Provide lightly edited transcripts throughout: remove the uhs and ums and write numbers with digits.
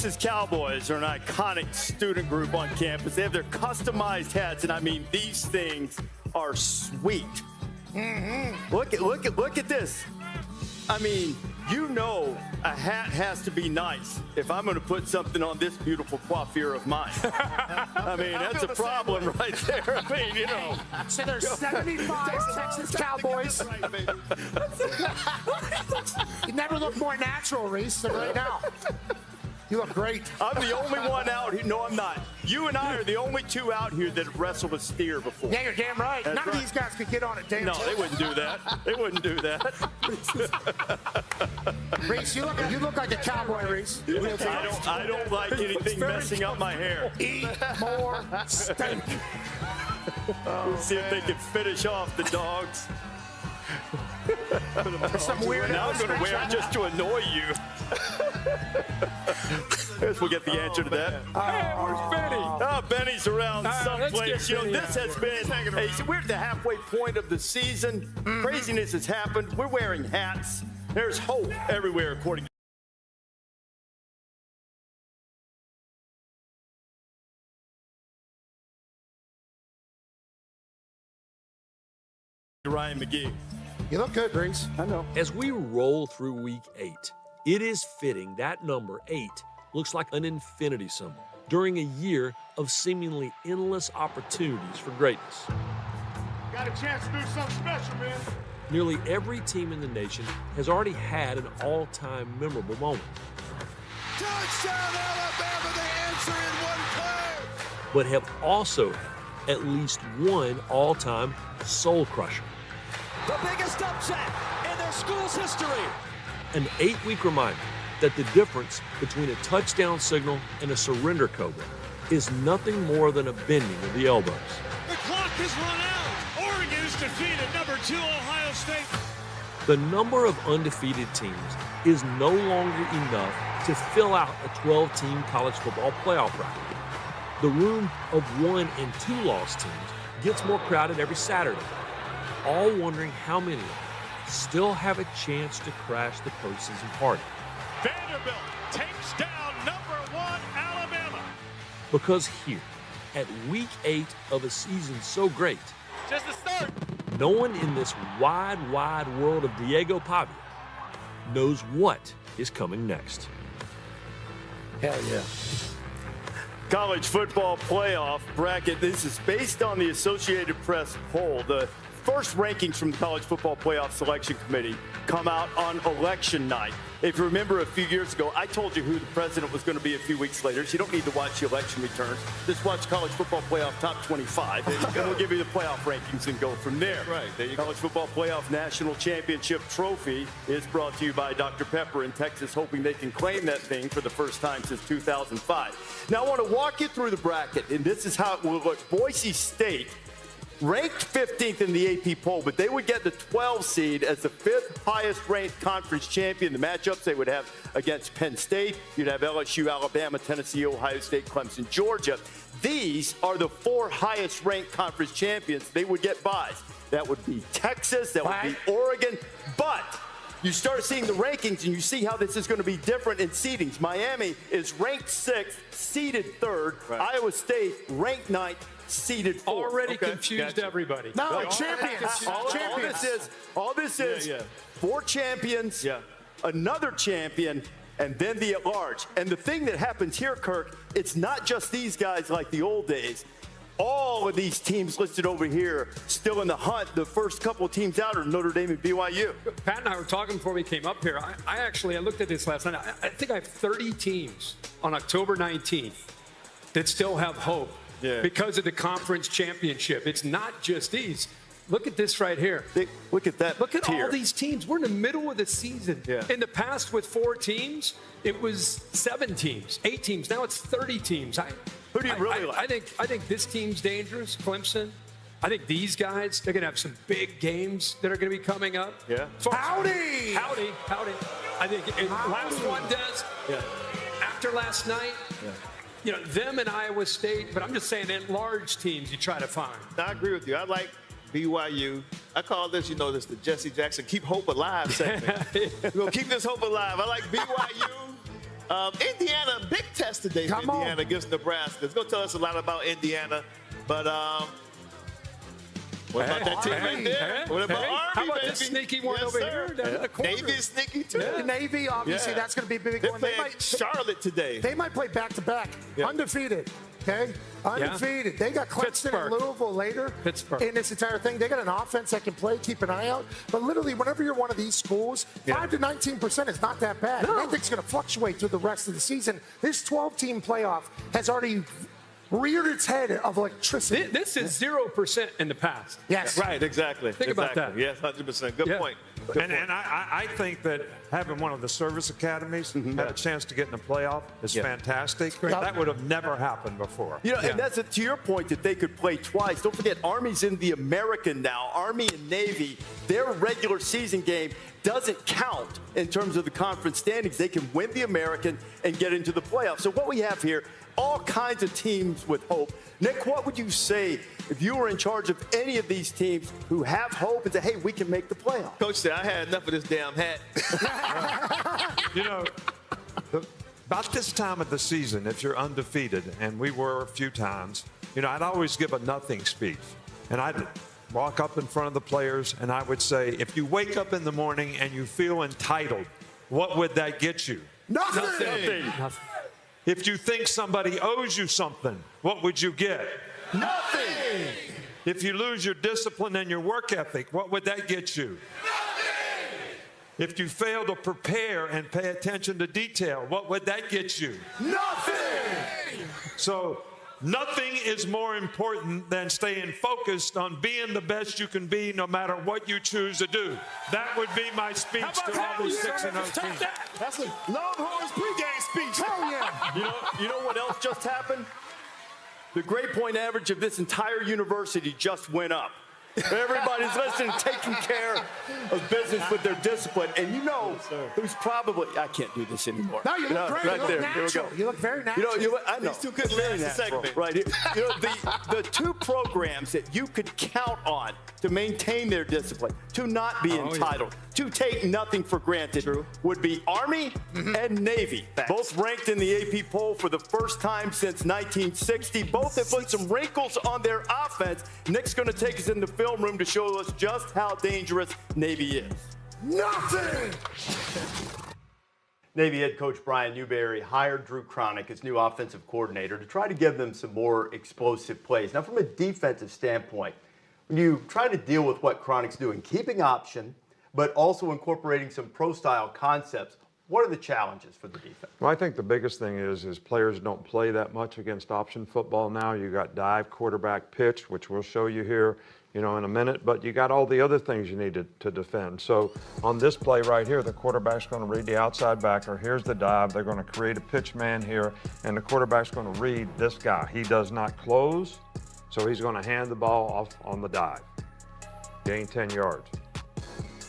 Texas Cowboys are an iconic student group on campus. They have their customized hats, and I mean, these things are sweet. Look at this. I mean, you know a hat has to be nice if I'm going to put something on this beautiful coiffure of mine. I mean, that's a problem right there. I mean, you know. So there's 75 Texas Cowboys. You never look more natural, Reese, than right now. You look great. I'm the only one out here. No, I'm not. You and I are the only two out here that have wrestled a steer before. Yeah, you're damn right. That's None of these guys could get on it, damn. No, they wouldn't do that. They wouldn't do that. Reese, you look like a cowboy, Reese. I don't like anything messing up my hair. Eat more steak. We'll see if they can finish off the dogs. Some weird. Now I'm going to wear it just to annoy you. I guess we'll get the answer to that. Hey, where's Benny? Oh, Benny's around someplace. You know, this has been. Hey, so we're at the halfway point of the season. Craziness has happened. We're wearing hats. There's hope everywhere, according to Ryan McGee. You look good, Reese. I know. As we roll through week 8, it is fitting that number 8 looks like an infinity symbol during a year of seemingly endless opportunities for greatness. Got a chance to do something special, man. Nearly every team in the nation has already had an all-time memorable moment. Touchdown, Alabama, they answer in one play. But have also had at least one all-time soul crusher. The biggest upset in their school's history. An 8-week reminder that the difference between a touchdown signal and a surrender cobra is nothing more than a bending of the elbows. The clock has run out. Oregon is defeated, number 2 Ohio State. The number of undefeated teams is no longer enough to fill out a 12-team college football playoff bracket. The room of 1- and 2-loss teams gets more crowded every Saturday, all wondering how many of them still have a chance to crash the postseason party. Vanderbilt takes down number 1 Alabama. Because here, at week 8 of a season so great, Just the start. no one in this wide, wide world of Diego Pavia knows what is coming next. Hell yeah. College football playoff bracket. This is based on the Associated Press poll. The first rankings from the College Football Playoff Selection Committee come out on election night. If you remember a few years ago, I told you who the president was going to be a few weeks later. So you don't need to watch the election returns. Just watch College Football Playoff Top 25. And we'll give you the playoff rankings and go from there. Right, there you go. College Football Playoff National Championship Trophy is brought to you by Dr. Pepper in Texas, hoping they can claim that thing for the first time since 2005. Now, I want to walk you through the bracket, and this is how it will look. Boise State ranked 15th in the AP poll, but they would get the 12 seed as the 5th highest ranked conference champion. The matchups they would have against Penn State, you'd have LSU, Alabama, Tennessee, Ohio State, Clemson, Georgia. These are the 4 highest ranked conference champions. They would get buys. That would be Texas, that would be Oregon, but you start seeing the rankings and you see how this is going to be different in seedings. Miami is ranked 6th, seeded 3rd. Right. Iowa State ranked 9th, seeded 4th. Already confused everybody. No, champions. All this is 4 champions, another champion, and then the at-large. And the thing that happens here, Kirk, it's not just these guys like the old days. All of these teams listed over here still in the hunt. The first couple of teams out are Notre Dame and BYU. Pat and I were talking before we came up here. I looked at this last night. I think I have 30 teams on October 19th that still have hope because of the conference championship. It's not just these. Look at this right here. Look at that. Look at tier. all these teams. We're in the middle of the season. In the past, with 4 teams, it was 7 teams, 8 teams. Now it's 30 teams. Who do you really like? I think this team's dangerous, Clemson. I think these guys, they're going to have some big games that are going to be coming up. Yeah. Howdy. I think last one does. Yeah. After last night, you know, them and Iowa State, but I'm just saying at large teams you try to find. I agree with you. I like BYU. I call this, this the Jesse Jackson Keep Hope Alive segment. We're going to keep this hope alive. I like BYU. Indiana, Big Ten. yesterday for Indiana against Nebraska. It's going to tell us a lot about Indiana. But what about that team right there? What about Army, how about baby? the sneaky one over here down in the corner? Navy is sneaky, too. The Navy, obviously, that's going to be a big They're one. playing Charlotte today. They might play back-to-back. Undefeated. Okay? Undefeated. They got Clemson and Louisville later in this entire thing. They got an offense that can play. Keep an eye out. But literally, whenever you're one of these schools, 5 to 19% is not that bad. No. I think it's going to fluctuate through the rest of the season. This 12-team playoff has already reared its head of electricity. This is 0% in the past. Yes. Right, exactly. Think about that. Yes, 100%. Good point. And I think that having one of the service academies had a chance to get in the playoff is fantastic. That would have never happened before. You know, and that's to your point that they could play twice. Don't forget, Army's in the American now. Army and Navy, their regular season game doesn't count in terms of the conference standings. They can win the American and get into the playoffs. So what we have here, all kinds of teams with hope. Nick, what would you say if you were in charge of any of these teams who have hope and say, hey, we can make the playoffs? Coach said, I had enough of this damn hat. You know, about this time of the season, if you're undefeated, and we were a few times, you know, I'd always give a nothing speech. And I'd walk up in front of the players, and I would say, if you wake up in the morning and you feel entitled, what would that get you? Nothing. If you think somebody owes you something, what would you get? Nothing. If you lose your discipline and your work ethic, what would that get you? Nothing. If you fail to prepare and pay attention to detail, what would that get you? Nothing. So nothing is more important than staying focused on being the best you can be no matter what you choose to do. That would be my speech to all these 6-0 teams. That's a Longhorns pregame speech. Hell yeah. You know what else just happened? The grade point average of this entire university just went up. Everybody's listening, taking care of business with their discipline. And you know who's probably, I can't do this anymore. No, you look great. Right You look there. natural. Here we go. You look very natural. I know. These two couldn't Very last a natural. segment. Right. You know, the two programs that you could count on to maintain their discipline, to not be entitled, to take nothing for granted, would be Army and Navy. Both ranked in the AP poll for the first time since 1960. Both have put some wrinkles on their offense. Nick's going to take us in the film room to show us just how dangerous Navy is. Nothing. Navy head coach Brian Newberry hired Drew Cronick as new offensive coordinator to try to give them some more explosive plays. Now, from a defensive standpoint, when you try to deal with what Cronick's doing, keeping option, but also incorporating some pro-style concepts, what are the challenges for the defense? Well, I think the biggest thing is players don't play that much against option football now. You got dive, quarterback, pitch, which we'll show you here, in a minute, but you got all the other things you need to defend. So on this play right here, the quarterback's going to read the outside backer. Here's the dive. They're going to create a pitch man here, and the quarterback's going to read this guy. He does not close, so he's going to hand the ball off on the dive. Gain 10 yards.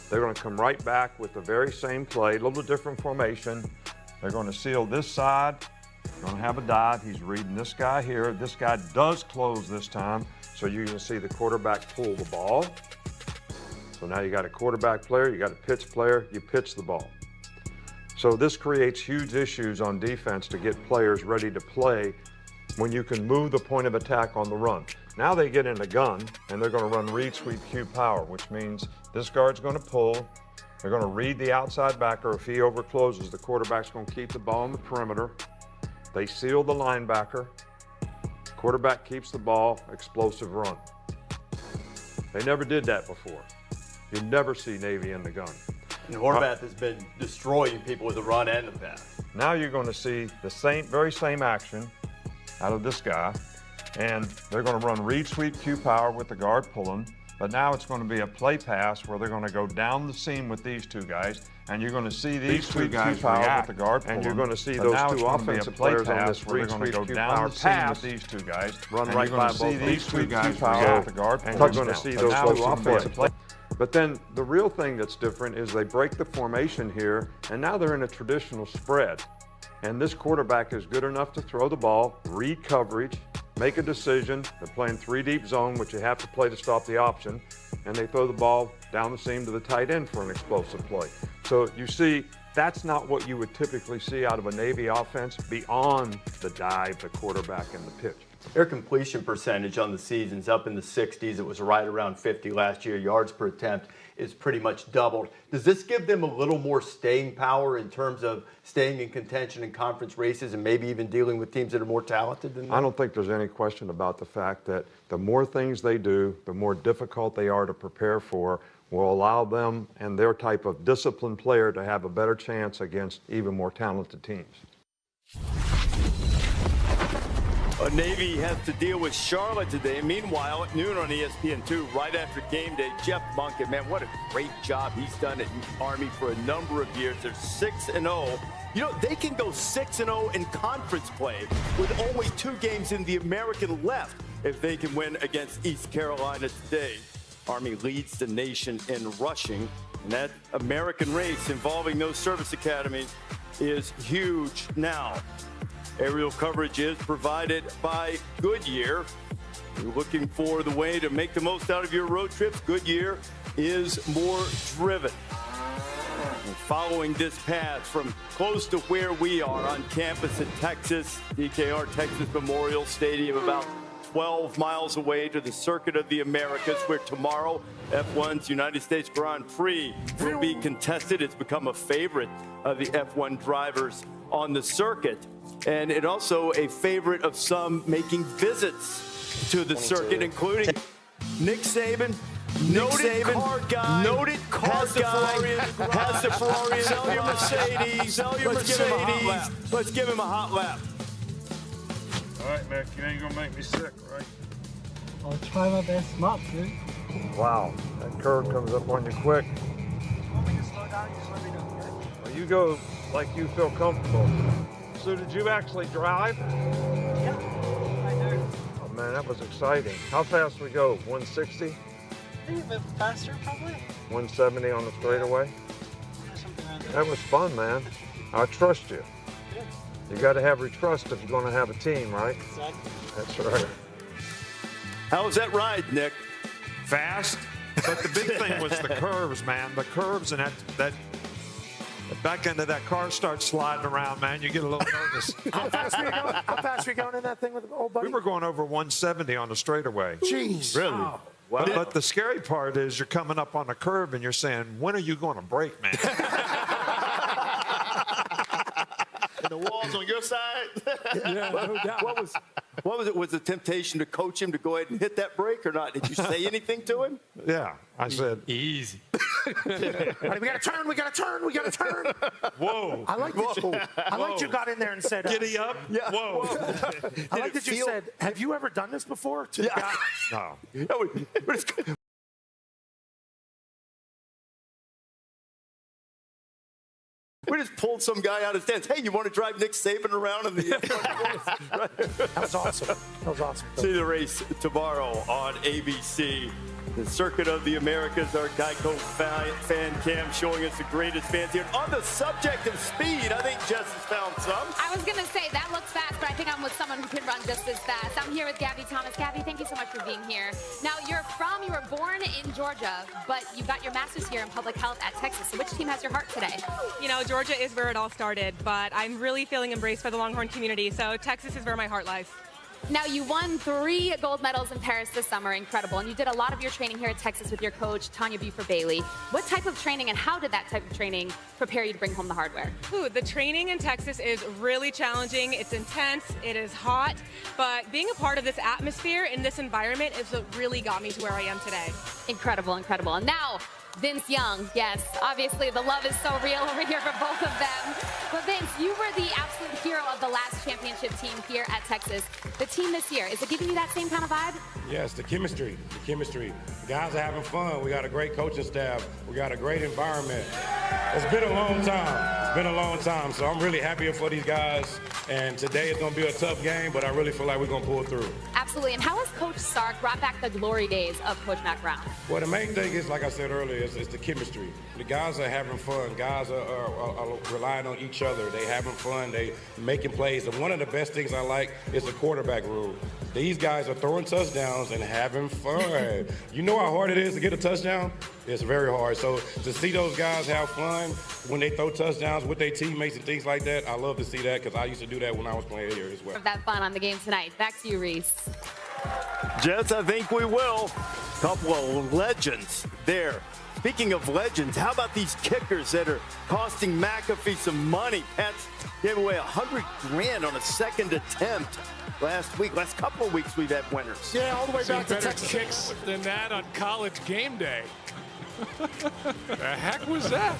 They're going to come right back with the very same play, a little different formation. They're going to seal this side. They're going to have a dive. He's reading this guy here. This guy does close this time. So you can see the quarterback pull the ball. So now you got a quarterback player, you got a pitch player, you pitch the ball. So this creates huge issues on defense to get players ready to play when you can move the point of attack on the run. Now they get in a gun and they're going to run read, sweep, cue, power, which means this guard's going to pull. They're going to read the outside backer. If he overcloses, the quarterback's going to keep the ball on the perimeter. They seal the linebacker. Quarterback keeps the ball, explosive run. They never did that before. You never see Navy in the gun. And Horvath has been destroying people with the run and the pass. Now you're going to see the very same action out of this guy, and they're going to run read, sweep, cue, power with the guard pulling. But now it's going to be a play pass where they're going to go down the seam with these two guys, and you're going to see these two guys react with the guard pulling. And you're going to see those two offensive players on this where they're going to go down the seam with these two guys, run right by both these two guys react with the guard pulling. And you're going to see those two offensive players. But then the real thing that's different is they break the formation here, and now they're in a traditional spread. And this quarterback is good enough to throw the ball, read coverage, make a decision. They're playing 3 deep zone, which you have to play to stop the option, and they throw the ball down the seam to the tight end for an explosive play. So you see That's not what you would typically see out of a Navy offense beyond the dive, the quarterback, and the pitch. Their completion percentage on the season's up in the 60s. It was right around 50 last year. Yards per attempt is pretty much doubled. Does this give them a little more staying power in terms of staying in contention in conference races and maybe even dealing with teams that are more talented than them? I don't think there's any question about the fact that the more things they do, the more difficult they are to prepare for, will allow them and their type of disciplined player to have a better chance against even more talented teams. Navy has to deal with Charlotte today. Meanwhile, at noon on ESPN2, right after game day, Jeff Monken, man, what a great job he's done at Army for a number of years. They're 6-0. You know, they can go 6-0 in conference play with only 2 games in the American left if they can win against East Carolina today. Army leads the nation in rushing, and that American race involving those service academies is huge now. Aerial coverage is provided by Goodyear. You're looking for the way to make the most out of your road trips. Goodyear is more driven. And following this path from close to where we are on campus in Texas, DKR Texas Memorial Stadium, about 12 miles away to the Circuit of the Americas, where tomorrow F1's United States Grand Prix will be contested. It's become a favorite of the F1 drivers on the circuit. And it also a favorite of some making visits to the circuit, including Nick Saban, noted car guy, has the Ferrari, sell your Mercedes, let's give him a hot lap. All right, Mac, you ain't gonna make me sick, right? I'll try my best not to. Wow, that curve comes up on you quick. Want me to slow down? Just let me know, okay? Well, you go like you feel comfortable. So did you actually drive? Yeah, I do. Oh man, that was exciting. How fast we go? 160? I think a bit faster, probably. 170 on the straightaway? Yeah, something around there. That was fun, man. I trust you. Yeah. You got to have your trust if you're going to have a team, right? Exactly. That's right. How was that ride, Nick? Fast, but the big thing was the curves, man. The curves and that back end of that car starts sliding around, man. You get a little nervous. How fast were you going in that thing with the old buddy? We were going over 170 on the straightaway. Jeez. Really? Wow. But the scary part is you're coming up on a curve and you're saying, when are you going to brake, man? And the wall's on your side? Yeah, no doubt. What was it? Was the temptation to coach him to go ahead and hit that brake or not? Did you say anything to him? Yeah, I said. Easy. Right, we got to turn. We got to turn. Whoa. I like that you got in there and said, Giddy up? Yeah. Whoa. I like that you said, have you ever done this before? To the guy? No. We just pulled some guy out of his stance. Hey, you want to drive Nick Saban around in the That was awesome. See the race tomorrow on ABC. The Circuit of the Americas, our Geico fan cam showing us the greatest fans here. On the subject of speed, I think Jess has found some. I was going to say, that looks fast, but I think I'm with someone who can run just as fast. I'm here with Gabby Thomas. Gabby, thank you so much for being here. Now, you were born in Georgia, but you got your master's here in public health at Texas. So which team has your heart today? You know, Georgia is where it all started, but I'm really feeling embraced by the Longhorn community, so Texas is where my heart lies. Now, you won 3 gold medals in Paris this summer. Incredible. And you did a lot of your training here at Texas with your coach, Tanya Buford-Bailey. What type of training and how did that type of training prepare you to bring home the hardware? Ooh, the training in Texas is really challenging. It's intense. It is hot. But being a part of this atmosphere in this environment is what really got me to where I am today. Incredible, incredible. And now, Vince Young, yes, obviously the love is so real over here for both of them. But Vince, you were the absolute hero of the last championship team here at Texas. The team this year, is it giving you that same kind of vibe? Yes, the chemistry. The guys are having fun. We got a great coaching staff. We got a great environment. It's been a long time. So I'm really happy for these guys. And today is going to be a tough game, but I really feel like we're going to pull through. Absolutely. And how has Coach Sark brought back the glory days of Coach Mack Brown? Well, the main thing is, like I said earlier, is the chemistry. The guys are having fun. Guys are relying on each other. They having fun. They making plays. And one of the best things I like is the quarterback rule. These guys are throwing touchdowns and having fun. You know how hard it is to get a touchdown? It's very hard. So to see those guys have fun when they throw touchdowns with their teammates and things like that, I love to see that because I used to do that when I was playing here as well. That fun on the game tonight. Back to you, Reese. Jess, I think we will. Couple of legends there. Speaking of legends, how about these kickers that are costing McAfee some money? Pats gave away $100,000 on a second attempt last week. Last couple of weeks we've had winners. Yeah, all the way back to better Texas. Kicks than that on College Game Day. The heck was that?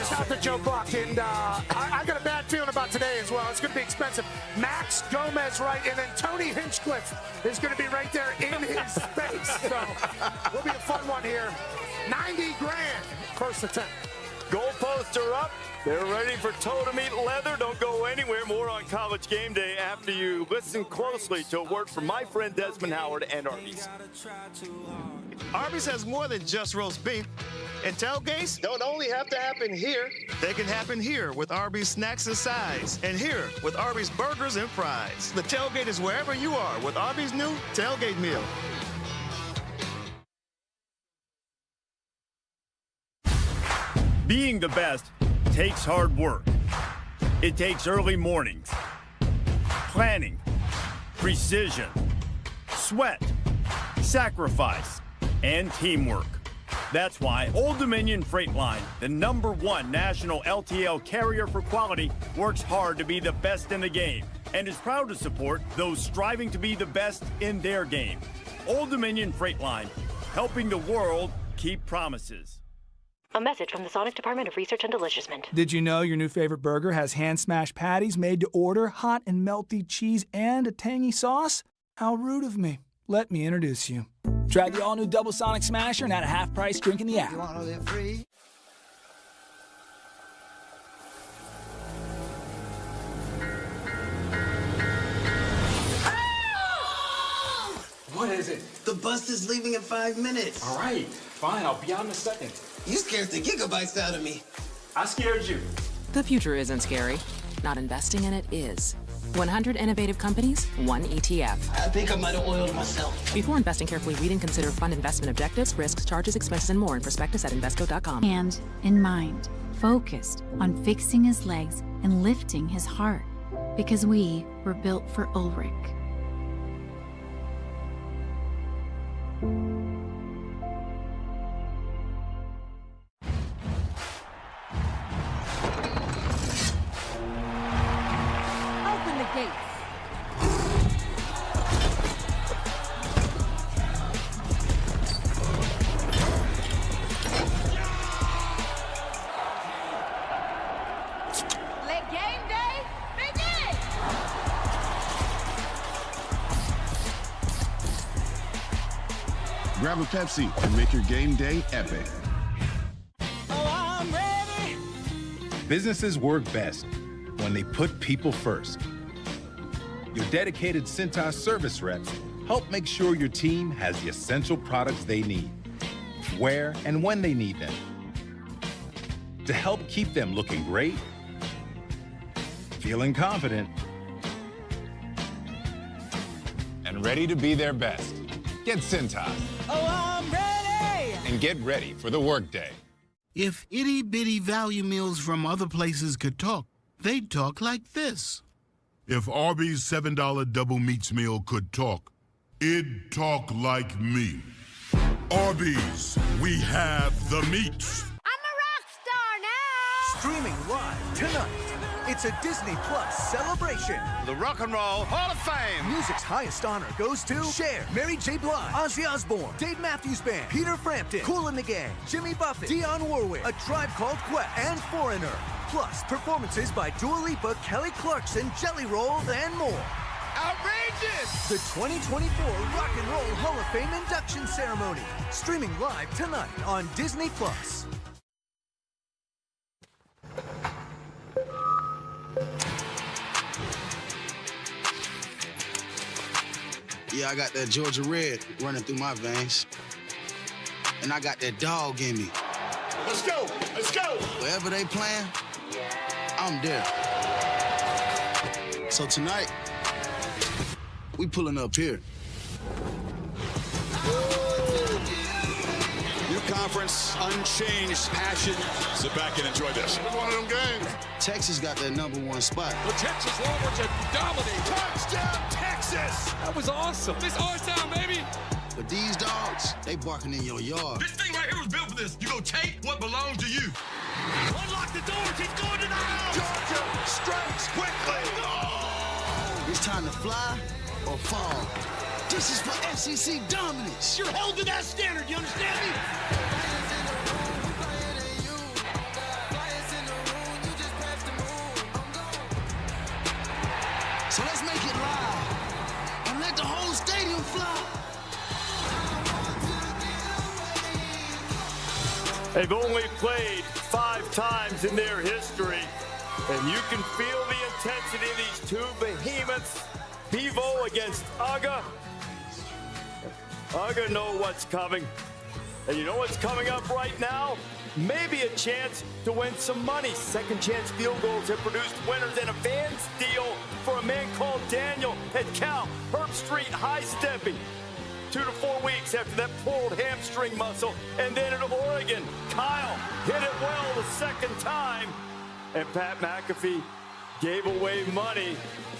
Shout out to Joe Buck, and I got a bad feeling about today as well. It's going to be expensive. Max Gomez right, and then Tony Hinchcliffe is going to be right there in his space. So will be a fun one here. $90,000 first attempt. Goalposts are up. They're ready for toe to meet leather. Don't go anywhere. More on College Game Day after you listen closely to a word from my friend Desmond Howard and Arby's. Arby's has more than just roast beef. And tailgates don't only have to happen here. They can happen here with Arby's snacks and sides. And here with Arby's burgers and fries. The tailgate is wherever you are with Arby's new tailgate meal. Being the best takes hard work. It takes early mornings, planning, precision, sweat, sacrifice, and teamwork. That's why Old Dominion Freight Line, the #1 national LTL carrier for quality, works hard to be the best in the game and is proud to support those striving to be the best in their game. Old Dominion Freight Line, helping the world keep promises. A message from the Sonic Department of Research and Deliciousment. Did you know your new favorite burger has hand-smashed patties made to order, hot and melty cheese, and a tangy sauce? How rude of me. Let me introduce you. Try the all-new Double Sonic Smasher and at a half-price drink in the app. You want to live free? What is it? The bus is leaving in 5 minutes. All right, fine, I'll be out in a second. You scared the gigabytes out of me. I scared you. The future isn't scary. Not investing in it is. 100 innovative companies, 1 ETF. I think I might have oiled myself. Before investing carefully, read and consider fund investment objectives, risks, charges, expenses, and more in prospectus at Invesco.com. And in mind, focused on fixing his legs and lifting his heart. Because we were built for Ulrich. Open the gates. Let game day begin! Grab a Pepsi and make your game day epic. Businesses work best when they put people first. Your dedicated Cintas service reps help make sure your team has the essential products they need, where and when they need them, to help keep them looking great, feeling confident, and ready to be their best. Get Cintas. Oh, I'm ready! And get ready for the workday. If itty-bitty value meals from other places could talk, they'd talk like this. If Arby's $7 double meats meal could talk, it'd talk like me. Arby's, we have the meats. I'm a rock star now! Streaming live tonight. It's a Disney Plus celebration. The Rock and Roll Hall of Fame. Music's highest honor goes to Cher, Mary J. Blige, Ozzy Osbourne, Dave Matthews Band, Peter Frampton, Kool and the Gang, Jimmy Buffett, Dionne Warwick, A Tribe Called Quest, and Foreigner. Plus, performances by Dua Lipa, Kelly Clarkson, Jelly Roll, and more. Outrageous! The 2024 Rock and Roll Hall of Fame induction ceremony. Streaming live tonight on Disney Plus. Yeah, I got that Georgia Red running through my veins. And I got that dog in me. Let's go! Let's go! Wherever they playing, I'm there. So tonight, we pulling up here. New conference, unchanged passion. Sit back and enjoy this. It's one of them games. Texas got that #1 spot. The Texas Longhorns have dominated. Touchdown, Texas! That was awesome. This our time, baby. But these dogs, they barking in your yard. This thing right here was built for this. You go take what belongs to you. Unlock the doors. He's going to the house. Georgia strikes quickly. It's time to fly or fall. This is for SEC dominance. You're held to that standard. You understand me? So let's make it live and let the whole stadium fly. They've only played 5 times in their history, and you can feel the intensity of these two behemoths. Bevo against Uga. Uga know what's coming. And you know what's coming up right now? Maybe a chance to win some money. Second chance field goals have produced winners, and a Vans deal for a man called Daniel at Cal. Herb Street high stepping 2 to 4 weeks after that pulled hamstring muscle. And then at Oregon, Kyle hit it well the second time. And Pat McAfee gave away money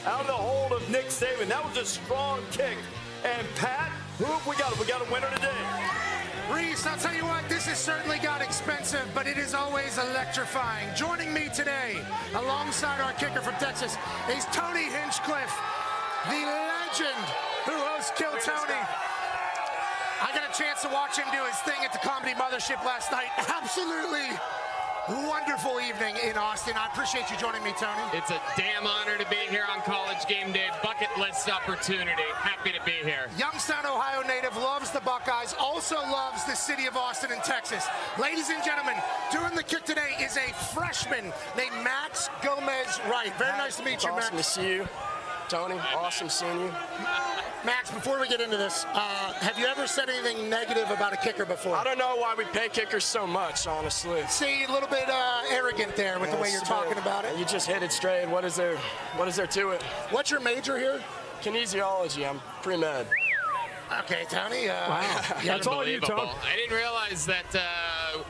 out of the hold of Nick Saban. That was a strong kick. And Pat, who have we got? We got a winner today. Reese, I'll tell you what, this has certainly got expensive, but it is always electrifying. Joining me today, alongside our kicker from Texas, is Tony Hinchcliffe, the legend who hosts Kill Tony. I got a chance to watch him do his thing at the Comedy Mothership last night. Absolutely wonderful evening in Austin. I appreciate you joining me, Tony. It's a damn honor to be here on College Game Day. Bucket list opportunity. Happy to be here. Youngstown, Ohio native, loves the Buckeyes, also loves the city of Austin and Texas. Ladies and gentlemen, doing the kick today is a freshman named Max Gomez-Wright. Very nice to meet you, Max. Awesome to see you, Tony. Awesome seeing you. Max, before we get into this, have you ever said anything negative about a kicker before? I don't know why we pay kickers so much, honestly. See, a little bit arrogant there with the way you're talking about it. You just hit it straight. What is there to it? What's your major here? Kinesiology. I'm pre-med. Okay, Tony. Wow. That's all you, Tony. I didn't realize that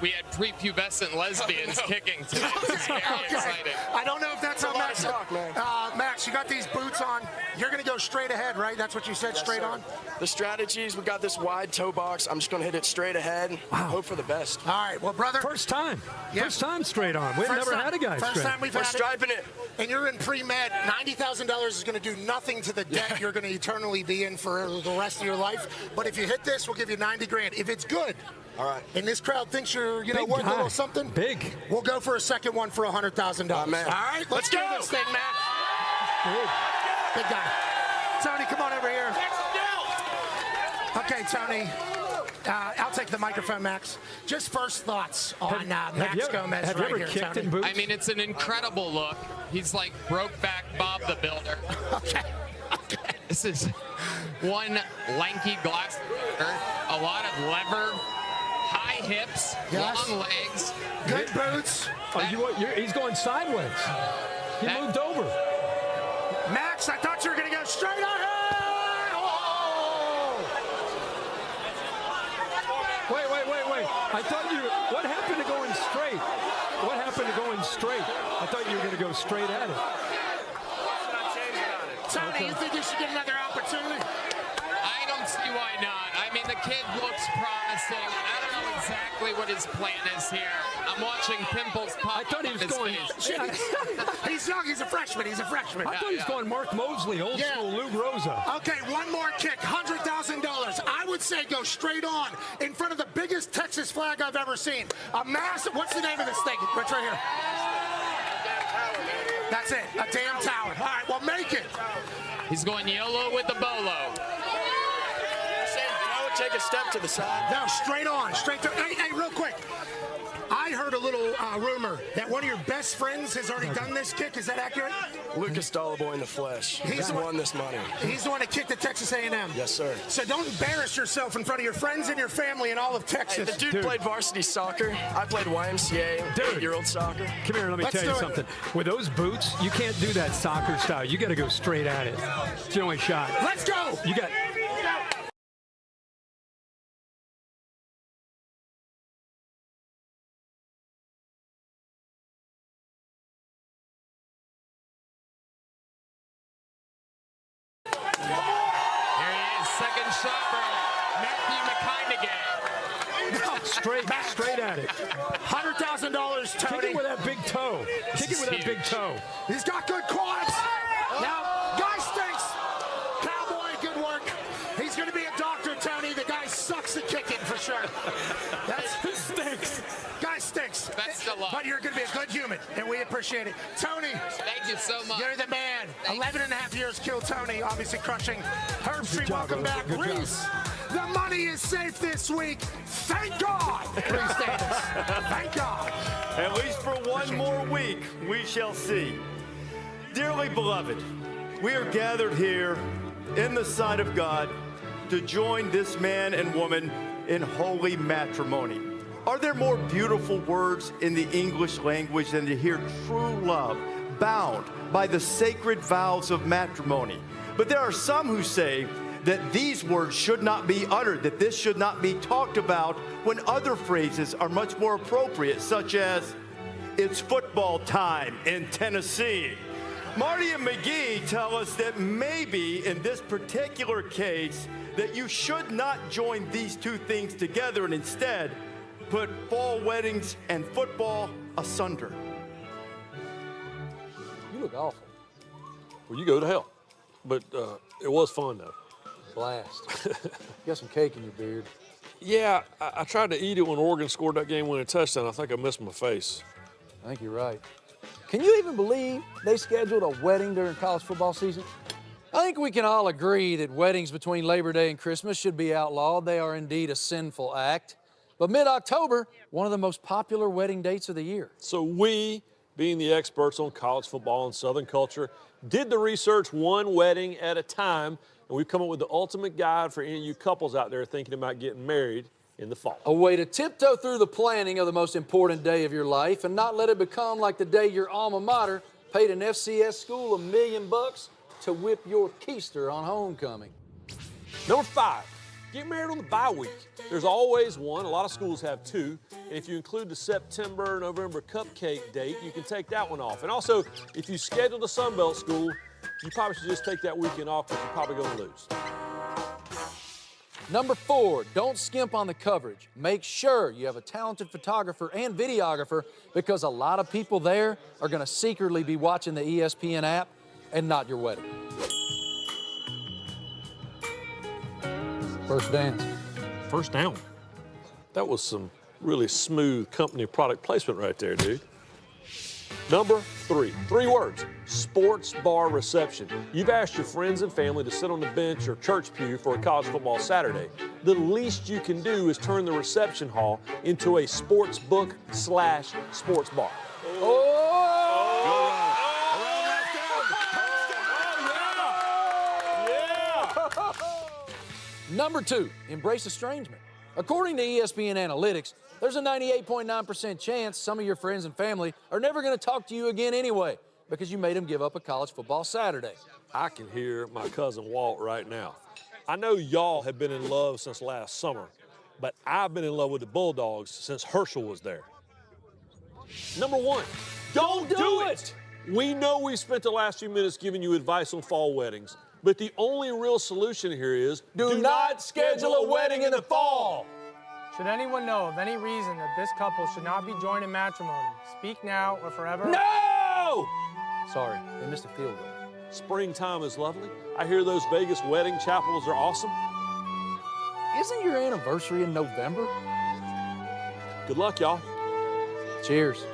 we had prepubescent lesbians kicking today. This is very exciting. I don't know if that's how Max talk, man. Max, you got these boots on. You're going to go straight ahead, right? That's what you said, Yes, straight sir. on? The strategies, we got this wide toe box. I'm just going to hit it straight ahead. Wow. Hope for the best. All right, well, brother. First time. Yep. First time straight on. We've First never time- had a guy First straight. time we've We're had striping it. And you're in pre-med. $90,000 is going to do nothing to the debt you're going to eternally be in for the rest of your life. But if you hit this, we'll give you 90 grand. If it's good, all right, and this crowd thinks you're, Big worth a guy. little something, Big. we'll go for a second one for $100,000. All man. right, let's do this thing, Matt. Big guy. Tony, come on over here. Okay, Tony. I'll take the microphone, Max. Just first thoughts on Max Gomez have you right ever here, kicked Tony. in boots? I mean, it's an incredible look. He's like Brokeback Bob the Builder. Okay. This is one lanky glass builder, a lot of lever, high hips, Yes. long legs. Good boots. He's going sideways. He moved over. Max, I thought you were going to go straight ahead. Oh! Wait. I thought you. What happened to going straight? What happened to going straight? I thought you were going to go straight at it. Tony, you think you should get another opportunity? I don't see why not. I mean, the kid looks promising. I don't know exactly what his plan is here. I'm watching pimples pop up on his face. He's young. He's a freshman. I thought he was going Mark Mosley, old school Lou Rosa. Okay, one more kick, $100,000. I would say go straight on in front of the biggest Texas flag I've ever seen. A massive, what's the name of this thing? Right here. That's it, a damn tower. All right, well, make it. He's going YOLO with the bolo. Take a step to the side. No, straight on, straight to. Hey, real quick. I heard a little rumor that one of your best friends has already done this kick. Is that accurate? Lucas Dollarboy in the flesh. He's won this money. He's the one that kicked at Texas A&M. Yes, sir. So don't embarrass yourself in front of your friends and your family and all of Texas. Hey, the dude played varsity soccer. I played YMCA, 8-year-old soccer. Come here, let me tell you something. With those boots, you can't do that soccer style. You got to go straight at it. It's the only shot. Let's go. You got. Second shot for Matthew McConaughey. Straight at it. $100,000, Tony. Kick it with that big toe. Kick it with that big toe. He's got good quads. Now, guy stinks. Cowboy, good work. He's going to be a doctor, Tony. The guy sucks at kicking for sure. He stinks. Guy stinks. Best of luck. But you're going to be a good human, and we appreciate it. Tony. Thank you so much. You're the man. 11 and a half years killed Tony, obviously crushing. Herb Street, welcome back. Reese, the money is safe this week. Thank God. Reese Davis. Thank God. At least for one more week, we shall see. Dearly beloved, we are gathered here in the sight of God to join this man and woman in holy matrimony. Are there more beautiful words in the English language than to hear true love bound by the sacred vows of matrimony? But there are some who say that these words should not be uttered, that this should not be talked about when other phrases are much more appropriate, such as, it's football time in Tennessee. Marty and McGee tell us that maybe in this particular case that you should not join these two things together and instead put fall weddings and football asunder. You look awful. Well, you go to hell. But it was fun, though. Blast. You got some cake in your beard. Yeah, I tried to eat it when Oregon scored that game-winning touchdown. I think I missed my face. I think you're right. Can you even believe they scheduled a wedding during college football season? I think we can all agree that weddings between Labor Day and Christmas should be outlawed. They are indeed a sinful act. But mid-October, one of the most popular wedding dates of the year. So we, being the experts on college football and Southern culture, did the research one wedding at a time, and we've come up with the ultimate guide for any of you couples out there thinking about getting married in the fall. A way to tiptoe through the planning of the most important day of your life and not let it become like the day your alma mater paid an FCS school $1 million to whip your keister on homecoming. Number 5, get married on the bye week. There's always one. A lot of schools have two. And if you include the September, November cupcake date, you can take that one off. And also, if you scheduled a Sunbelt school, you probably should just take that weekend off because you're probably going to lose. Number 4, don't skimp on the coverage. Make sure you have a talented photographer and videographer because a lot of people there are going to secretly be watching the ESPN app and not your wedding. First dance. First down. That was some really smooth company product placement right there, dude. Number 3, 3 words, sports bar reception. You've asked your friends and family to sit on the bench or church pew for a college football Saturday. The least you can do is turn the reception hall into a sports book / sports bar. Number 2, embrace estrangement. According to ESPN Analytics, there's a 98.9% chance some of your friends and family are never going to talk to you again anyway because you made them give up a college football Saturday. I can hear my cousin Walt right now. I know y'all have been in love since last summer, but I've been in love with the Bulldogs since Herschel was there. Number 1, don't do it! We know we spent the last few minutes giving you advice on fall weddings, but the only real solution here is do not schedule a wedding in the fall. Should anyone know of any reason that this couple should not be joined in matrimony, speak now or forever. No! Sorry, they missed a field goal. Springtime is lovely. I hear those Vegas wedding chapels are awesome. Isn't your anniversary in November? Good luck, y'all. Cheers.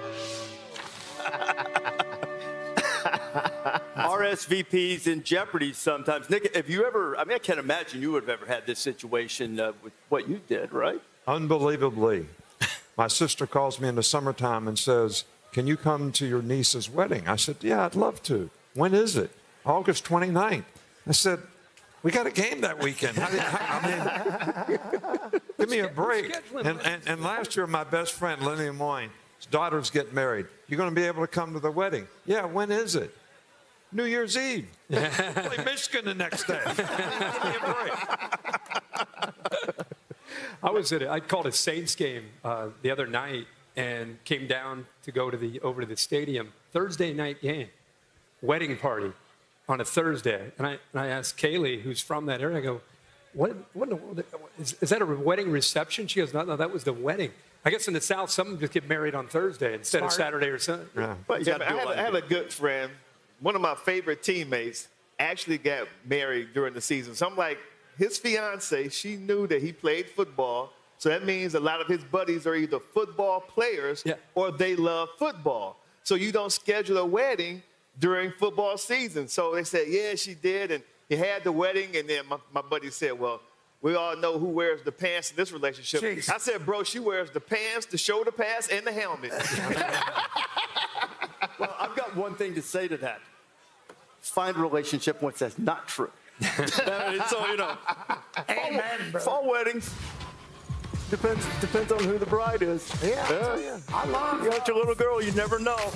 RSVPs in jeopardy sometimes. Nick, have you ever, I can't imagine you would have ever had this situation with what you did, right? Unbelievably. My sister calls me in the summertime and says, can you come to your niece's wedding? I said, yeah, I'd love to. When is it? August 29th. I said, we got a game that weekend. Give me a break. And last year, my best friend, Lenny Moyne, his daughter's getting married. You're going to be able to come to the wedding. Yeah, when is it? New Year's Eve. Play Michigan the next day. Give me a break. I called a Saints game the other night and came down to go to over to the stadium. Thursday night game, wedding party on a Thursday. And I asked Kaylee, who's from that area, I go, what in the world? Is that a wedding reception? She goes, no, that was the wedding. I guess in the South, some just get married on Thursday instead of Saturday or Sunday. Yeah. But I had a good friend. One of my favorite teammates actually got married during the season. So I'm like, his fiance, she knew that he played football. So that means a lot of his buddies are either football players or they love football. So you don't schedule a wedding during football season. So they said, yeah, she did. And he had the wedding. And then my buddy said, well, we all know who wears the pants in this relationship. Jeez. I said, bro, she wears the pants, the shoulder pads, and the helmet. Well, I've got one thing to say to that. Find a relationship once that's not true. So, you know, fall weddings. Depends on who the bride is. Yeah. I love it. You got your little girl, you never know.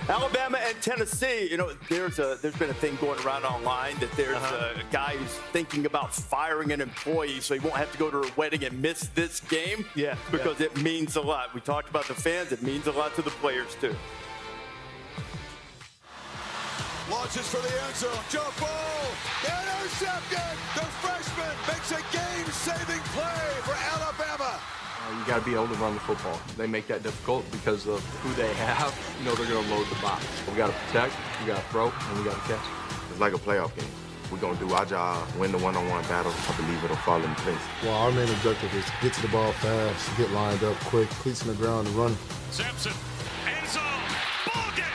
Alabama and Tennessee, you know, there's been a thing going around online that there's a guy who's thinking about firing an employee so he won't have to go to a wedding and miss this game. Yeah. Because it means a lot. We talked about the fans. It means a lot to the players, too. Launches for the end zone. Jump ball. Intercepted. The freshman makes a game-saving play for Alabama. You got to be able to run the football. They make that difficult because of who they have. You know they're going to load the box. We got to protect, we got to throw, and we got to catch. It's like a playoff game. We're going to do our job, win the one-on-one battle. I believe it'll fall into place. Well, our main objective is to get to the ball fast, get lined up quick, cleats in the ground, and run. Sampson, end zone, ball game.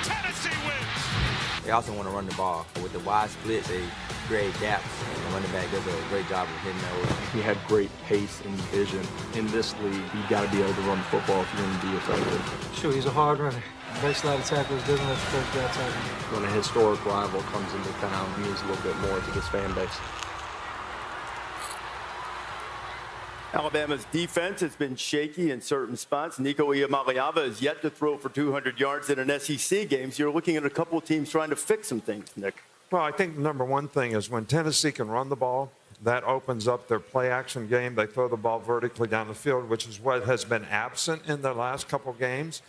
Tennessee wins. They also want to run the ball. With the wide splits, they create gaps. The running back does a great job of hitting those. He had great pace and vision. In this league, you got to be able to run the football if you're going to be effective. Sure, he's a hard runner. Most of the tackles doesn't let the first down tackle. When a historic rival comes into town, he means a little bit more to this fan base. Alabama's defense has been shaky in certain spots. Nico Iamaleava is yet to throw for 200 yards in an SEC game. So you're looking at a couple of teams trying to fix some things, Nick. Well, I think the number one thing is when Tennessee can run the ball, that opens up their play-action game. They throw the ball vertically down the field, which is what has been absent in the last couple games.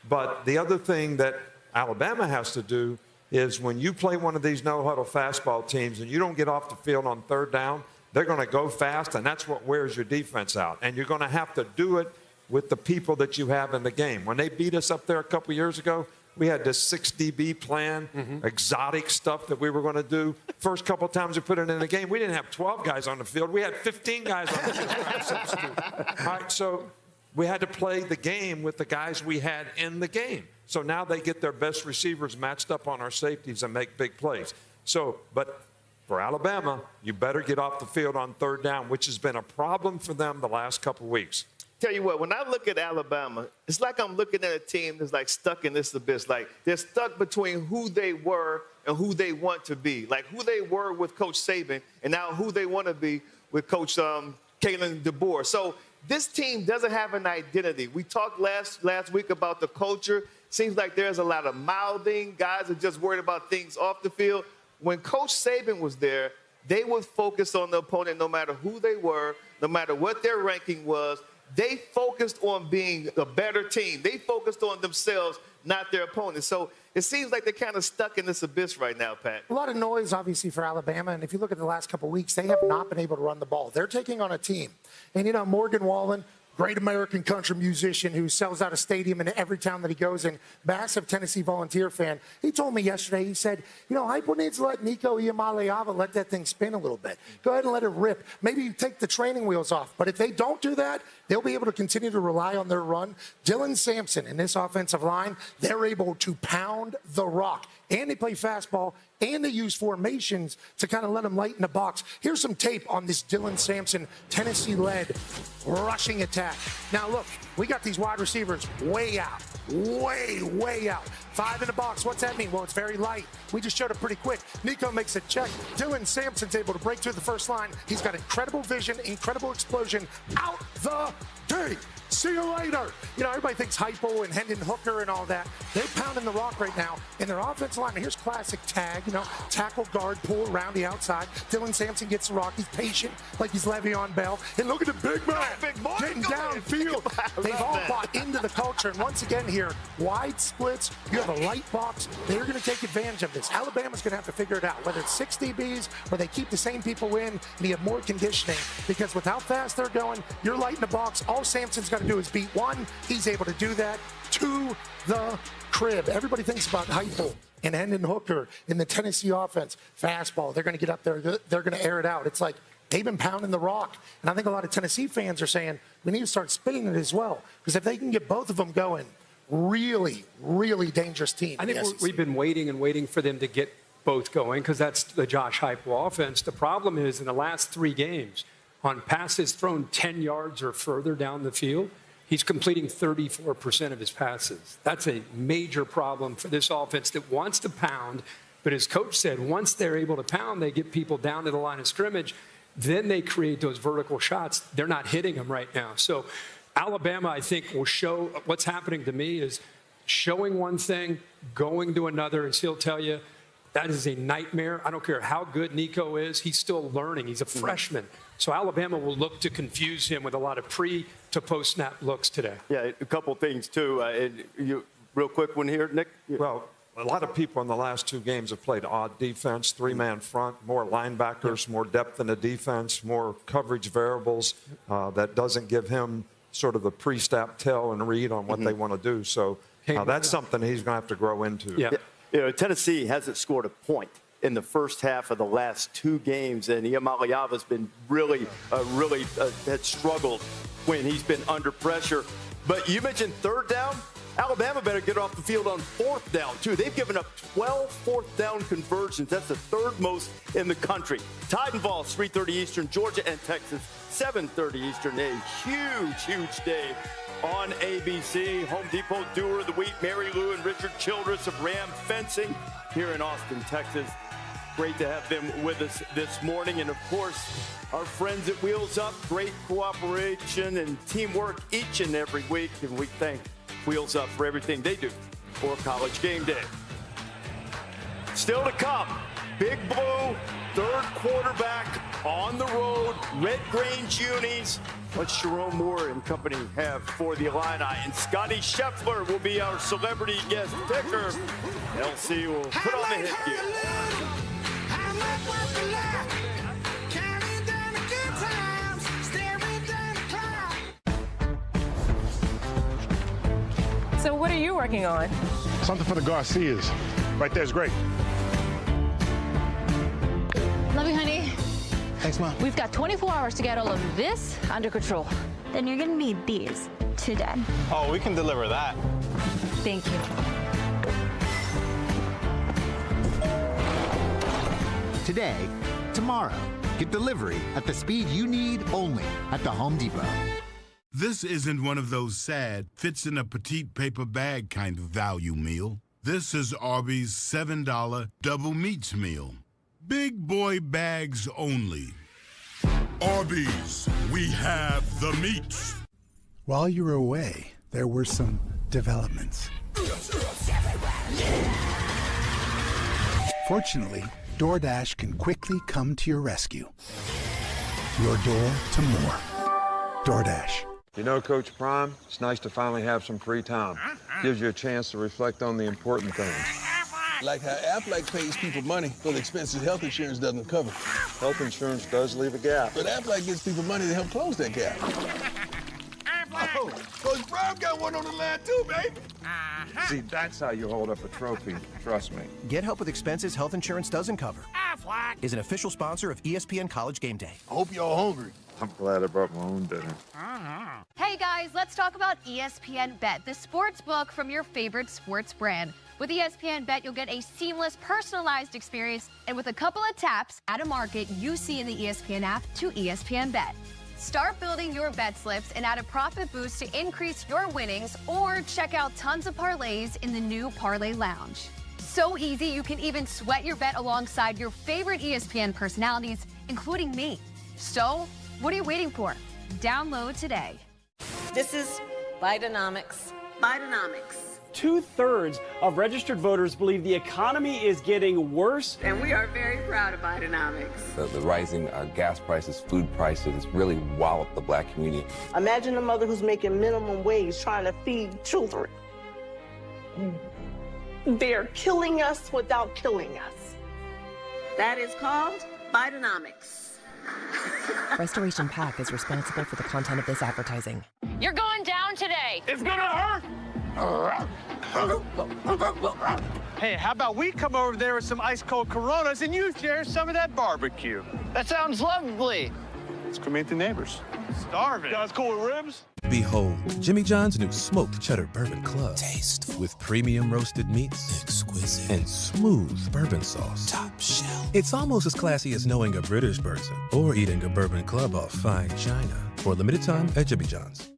But the other thing that Alabama has to do is when you play one of these no-huddle fastball teams and you don't get off the field on third down, they're going to go fast, and that's what wears your defense out. And you're going to have to do it with the people that you have in the game. When they beat us up there a couple years ago, we had this 6 DB plan, exotic stuff that we were going to do. First couple times we put it in the game, we didn't have 12 guys on the field. We had 15 guys on the field. All right, so we had to play the game with the guys we had in the game. So now they get their best receivers matched up on our safeties and make big plays. So, but for Alabama, you better get off the field on third down, which has been a problem for them the last couple of weeks. Tell you what, when I look at Alabama, it's like I'm looking at a team that's like stuck in this abyss. Like they're stuck between who they were and who they want to be. Like who they were with Coach Saban and now who they want to be with Coach Kalen DeBoer. So this team doesn't have an identity. We talked last week about the culture. Seems like there's a lot of mouthing. Guys are just worried about things off the field. When Coach Saban was there, they would focus on the opponent no matter who they were, no matter what their ranking was. They focused on being a better team. They focused on themselves, not their opponents. So it seems like they're kind of stuck in this abyss right now, Pat. A lot of noise, obviously, for Alabama. And if you look at the last couple of weeks, they have not been able to run the ball. They're taking on a team. And, you know, Morgan Wallen, great American country musician who sells out a stadium in every town that he goes in, massive Tennessee Volunteer fan. He told me yesterday, he said, you know, Hypo needs to let Nico Iamaleava let that thing spin a little bit. Go ahead and let it rip. Maybe you take the training wheels off. But if they don't do that, they'll be able to continue to rely on their run. Dylan Sampson in this offensive line, they're able to pound the rock. And they play fastball, and they use formations to kind of let them lighten the box. Here's some tape on this Dylan Sampson Tennessee-led rushing attack. back. Now, look, we got these wide receivers way out. Way out. 5 in the box. What's that mean? Well, it's very light. We just showed it pretty quick. Nico makes a check. Dylan Sampson's able to break through the first line. He's got incredible vision, incredible explosion. Out the gate. See you later. You know, everybody thinks Hypo and Hendon Hooker and all that. They're pounding the rock right now. And their offensive line, here's classic tag, you know, tackle, guard, pull around the outside. Dylan Sampson gets the rock. He's patient like he's Le'Veon Bell. And look at the big man getting downfield. They've all bought into the culture. And once again here, wide splits. You have a light box. They're going to take advantage of this. Alabama's going to have to figure it out, whether it's 6 DBs or they keep the same people in and you have more conditioning. Because with how fast they're going, you're light in the box. All Sampson's got to do is beat one. He's able to do that to the crib. Everybody thinks about Heupel and Hendon Hooker in the Tennessee offense. Fastball. They're going to get up there. They're going to air it out. It's like they've been pounding the rock. And I think a lot of Tennessee fans are saying we need to start spinning it as well. Because if they can get both of them going, really, really dangerous team. I think we've been waiting for them to get both going because that's the Josh Heupel offense. The problem is in the last 3 games, on passes thrown 10 yards or further down the field, he's completing 34% of his passes. That's a major problem for this offense that wants to pound. But as Coach said, once they're able to pound, they get people down to the line of scrimmage. Then they create those vertical shots. They're not hitting them right now. So Alabama, I think, will show what's happening to me is showing one thing, going to another, and he'll tell you that is a nightmare. I don't care how good Nico is. He's still learning. He's a freshman. So Alabama will look to confuse him with a lot of pre to post snap looks today. Yeah, a couple things too. Real quick one here, Nick. Well, a lot of people in the last 2 games have played odd defense, 3-man front, more linebackers, more depth in the defense, more coverage variables that doesn't give him sort of the pre-snap tell and read on what they want to do. So that's something he's going to have to grow into. Yeah. You know, Tennessee hasn't scored a point in the first half of the last 2 games, and Iamaleava's been really had struggled when he's been under pressure. But you mentioned 3rd down. Alabama better get off the field on 4th down, too. They've given up 12 4th down conversions. That's the 3rd most in the country. Tide and Vols, 3:30 Eastern, Georgia and Texas, 7:30 Eastern. A huge day on ABC. Home Depot Doer of the Week, Mary Lou and Richard Childress of Ram Fencing here in Austin, Texas. Great to have them with us this morning. And, of course, our friends at Wheels Up, great cooperation and teamwork each and every week. And we thank Wheels Up for everything they do for College Game Day. Still to come, Big Blue, 3rd quarterback on the road, Red Grange Unis. What's Sharon Moore and company have for the Illini? And Scotty Scheffler will be our celebrity guest picker. LC will put on the hit gear. So what are you working on? Something for the Garcias. Right there's great. Love you, honey. Thanks, Mom. We've got 24 hours to get all of this under control. Then you're gonna need these today. Oh, we can deliver that. Thank you. Today, tomorrow. Get delivery at the speed you need only at the Home Depot. This isn't one of those sad, fits in a petite paper bag kind of value meal. This is Arby's $7 double meats meal. Big boy bags only. Arby's, we have the meats. While you were away, there were some developments. Fortunately, DoorDash can quickly come to your rescue. Your door to more. DoorDash. You know, Coach Prime, it's nice to finally have some free time. Gives you a chance to reflect on the important things. Like how Aflac pays people money for the expenses health insurance doesn't cover. Health insurance does leave a gap. But Aflac gives people money to help close that gap. Oh, Coach Prime got one on the line too, baby. See, that's how you hold up a trophy, trust me. Get help with expenses health insurance doesn't cover. Aflac is an official sponsor of ESPN College Game Day. I hope y'all hungry. I'm glad I brought my own dinner. Hey guys, let's talk about ESPN Bet, the sports book from your favorite sports brand. With ESPN Bet, you'll get a seamless, personalized experience, and with a couple of taps, add a market you see in the ESPN app to ESPN Bet. Start building your bet slips and add a profit boost to increase your winnings, or check out tons of parlays in the new Parlay Lounge. So easy, you can even sweat your bet alongside your favorite ESPN personalities, including me. So, what are you waiting for? Download today. This is Bidenomics. Bidenomics. 2/3 of registered voters believe the economy is getting worse. And we are very proud of Bidenomics. The rising gas prices, food prices, has really walloped the black community. Imagine a mother who's making minimum wage trying to feed children. They're killing us without killing us. That is called Bidenomics. Restoration PAC is responsible for the content of this advertising. You're going down today. It's gonna hurt. Hey, how about we come over there with some ice cold Coronas and you share some of that barbecue? That sounds lovely. Let's come meet the neighbors. Starving. Guys cool with ribs? Behold, Jimmy John's new smoked cheddar bourbon club. Taste with premium roasted meats, exquisite, and smooth bourbon sauce. Top shelf. It's almost as classy as knowing a British person or eating a bourbon club off fine china. For a limited time at Jimmy John's.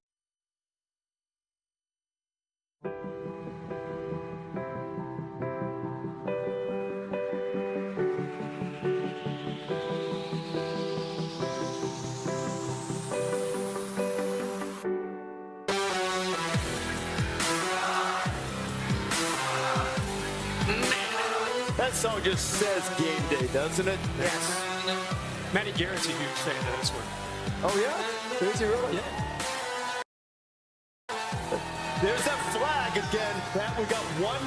That song just says Game Day, doesn't it? Yes. Matty Garrett's a huge fan of this one. Oh, yeah? Is he really? Yeah. There's that flag again, Pat. We got one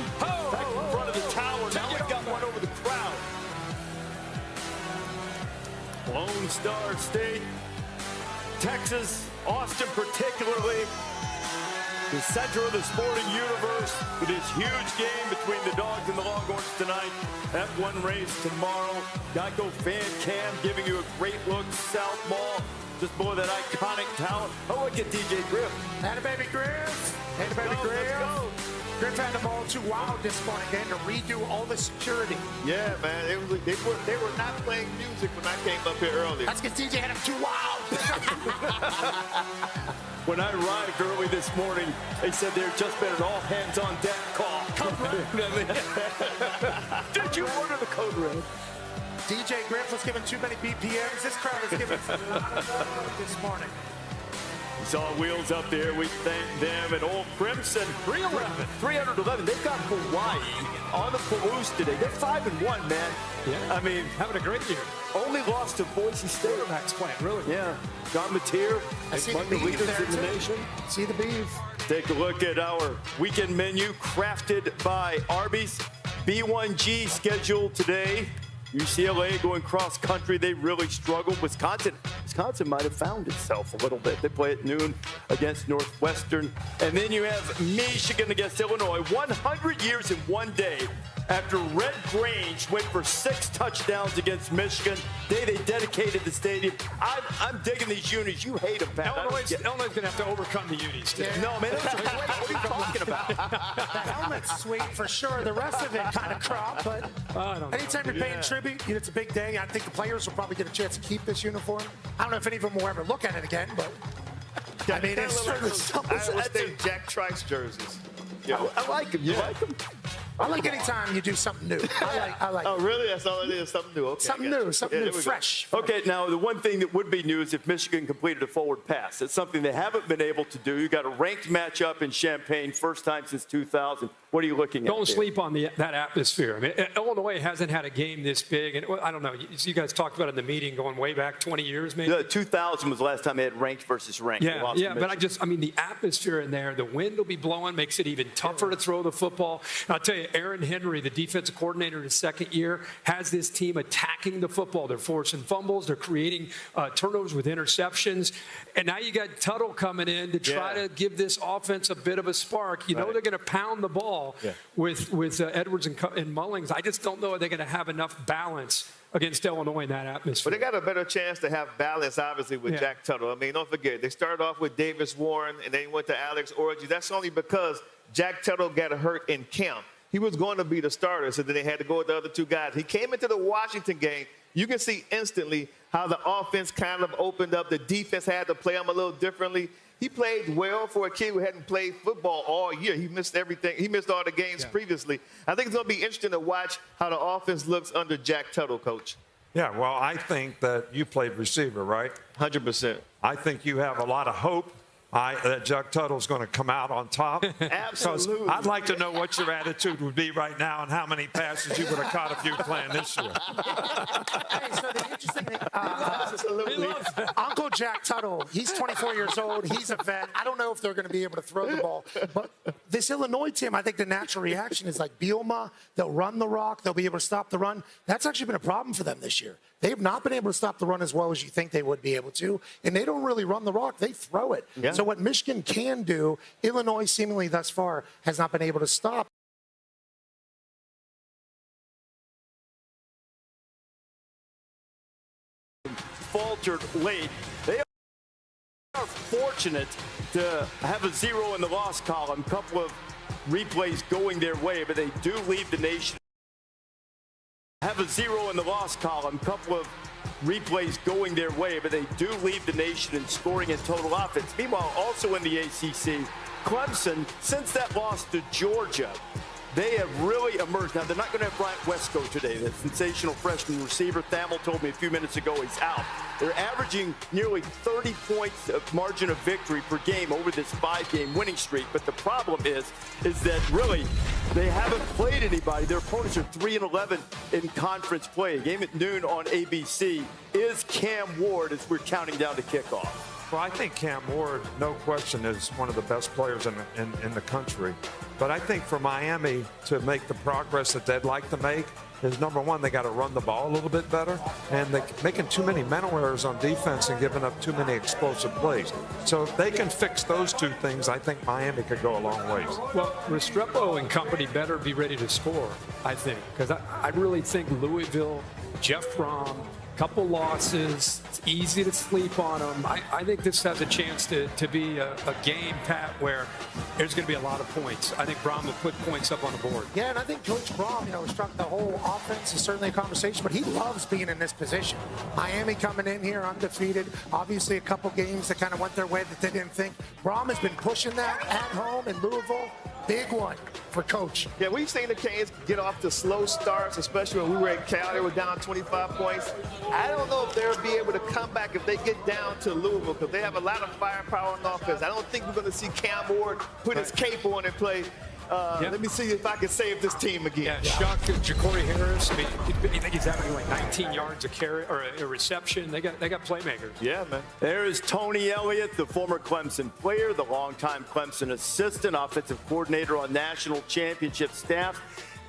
back in front of the tower. Now we've got one over the crowd. Lone Star State, Texas, Austin particularly, the center of the sporting universe with this huge game between the Dogs and the Longhorns tonight. F1 race tomorrow. Geico Fan Cam giving you a great look. South Mall, just below that iconic talent. Oh, look at DJ Griff. And a baby Griff. And a baby Griff. Griff had the ball too wild this morning. They had to redo all the security. Yeah, man. They were not playing music when I came up here earlier. That's because DJ had him too wild. When I arrived early this morning, they said there had just been an all-hands-on-deck call. Code red. Did you order the code red? DJ Griff was given too many BPMs. This crowd is giving a lot of love this morning. We saw Wheels up there. We thank them. And Old Crimson, 311. They've got Hawaii on the Palouse today. They're 5-1, man. Yeah. I mean, having a great year. Only lost to Boise State. Quarterback's playing really well. Yeah. John Mateer, among the leaders in the nation. See the beef. Take a look at our weekend menu crafted by Arby's. B1G scheduled today. UCLA going cross country. They really struggled. Wisconsin might have found itself a little bit. They play at noon against Northwestern. And then you have Michigan against Illinois. 100 years in one day after Red Grange went for 6 touchdowns against Michigan. They dedicated the stadium. I'm digging these unis. You hate them, Pat. Illinois is going to have to overcome the unis today. Yeah. No, man. What are you talking about? The helmet's sweet for sure. The rest of it kind of crop. But anytime you're paying tribute, it's a big day. I think the players will probably get a chance to keep this uniform. I don't know if any of them will ever look at it again, but I mean, it's Iowa State Jack Trice jerseys. Yeah. I like them. You like them? I like anytime you do something new. I like. Oh, really? That's all it is. Something new. Okay, something new. Something new. Fresh. Okay. Now, the one thing that would be new is if Michigan completed a forward pass. It's something they haven't been able to do. You got a ranked matchup in Champaign, first time since 2000. What are you looking at? Don't sleep on that atmosphere. I mean, Illinois hasn't had a game this big, and I don't know. You guys talked about it in the meeting going way back 20 years, maybe. Yeah, 2000 was the last time they had ranked versus ranked. Yeah, but I mean, the atmosphere in there, the wind will be blowing, makes it even tougher to throw the football. And I'll tell you, Aaron Henry, the defensive coordinator in his second year, has this team attacking the football. They're forcing fumbles. They're creating turnovers with interceptions. And now you got Tuttle coming in to try to give this offense a bit of a spark. You know they're going to pound the ball with Edwards and Mullings. I just don't know if they're going to have enough balance against Illinois in that atmosphere. But they got a better chance to have balance, obviously, with Jack Tuttle. I mean, don't forget, they started off with Davis Warren, and then went to Alex Orji. That's only because Jack Tuttle got hurt in camp. He was going to be the starter, so then they had to go with the other two guys. He came into the Washington game. you can see instantly how the offense kind of opened up. The defense had to play him a little differently. He played well for a kid who hadn't played football all year. He missed everything. He missed all the games previously. I think it's going to be interesting to watch how the offense looks under Jack Tuttle, Coach. Yeah, well, I think that you played receiver, right? 100%. I think you have a lot of hope that Jack Tuttle's going to come out on top. Absolutely. I'd like to know what your attitude would be right now and how many passes you would have caught if you were playing this year. Hey, so the interesting thing, Uncle Jack Tuttle, he's 24 years old. He's a vet. I don't know if they're going to be able to throw the ball. But this Illinois team, I think the natural reaction is like Bielema. They'll run the rock. They'll be able to stop the run. That's actually been a problem for them this year. They have not been able to stop the run as well as you think they would be able to. And they don't really run the rock. They throw it. Yeah. So what Michigan can do, Illinois seemingly thus far has not been able to stop. Faltered late. They are fortunate to have a 0 in the loss column. A couple of replays going their way, but they do lead the nation. Have a 0 in the loss column. Couple of replays going their way, but they do lead the nation in scoring and total offense. Meanwhile, also in the ACC, Clemson, since that loss to Georgia, they have really emerged. Now, they're not going to have Bryant Wesco today. The sensational freshman receiver, Thamel, told me a few minutes ago he's out. They're averaging nearly 30 points of margin of victory per game over this 5-game winning streak. But the problem is that really they haven't played anybody. Their opponents are 3-11 in conference play. A game at noon on ABC is Cam Ward as we're counting down to kickoff. Well, I think Cam Ward, no question, is one of the best players in the country. But I think for Miami to make the progress that they'd like to make is, number one, they got to run the ball a little bit better. And they're making too many mental errors on defense and giving up too many explosive plays. So if they can fix those two things, I think Miami could go a long ways. Well, Restrepo and company better be ready to score, I think. Because I really think Louisville, Jeff Fromm, couple losses, it's easy to sleep on them. I think this has a chance to be a game, Pat, where there's going to be a lot of points. I think Brom will put points up on the board. Yeah, and I think Coach Brom, struck the whole offense is certainly a conversation, but he loves being in this position. Miami coming in here undefeated. Obviously, a couple games that kind of went their way that they didn't think. Brom has been pushing that at home in Louisville. Big one for Coach. Yeah, we've seen the Canes get off to slow starts, especially when we were at Cal. They were down 25 points. I don't know if they'll be able to come back if they get down to Louisville because they have a lot of firepower on offense. I don't think we're going to see Cam Ward put his cape on and play. Let me see if I can save this team again. Yeah, Chuck, Ja'Cory Harris. I mean, you think he's having like 19 yards a carry or a reception? They got playmakers. Yeah, man. There is Tony Elliott, the former Clemson player, the longtime Clemson assistant, offensive coordinator on national championship staff.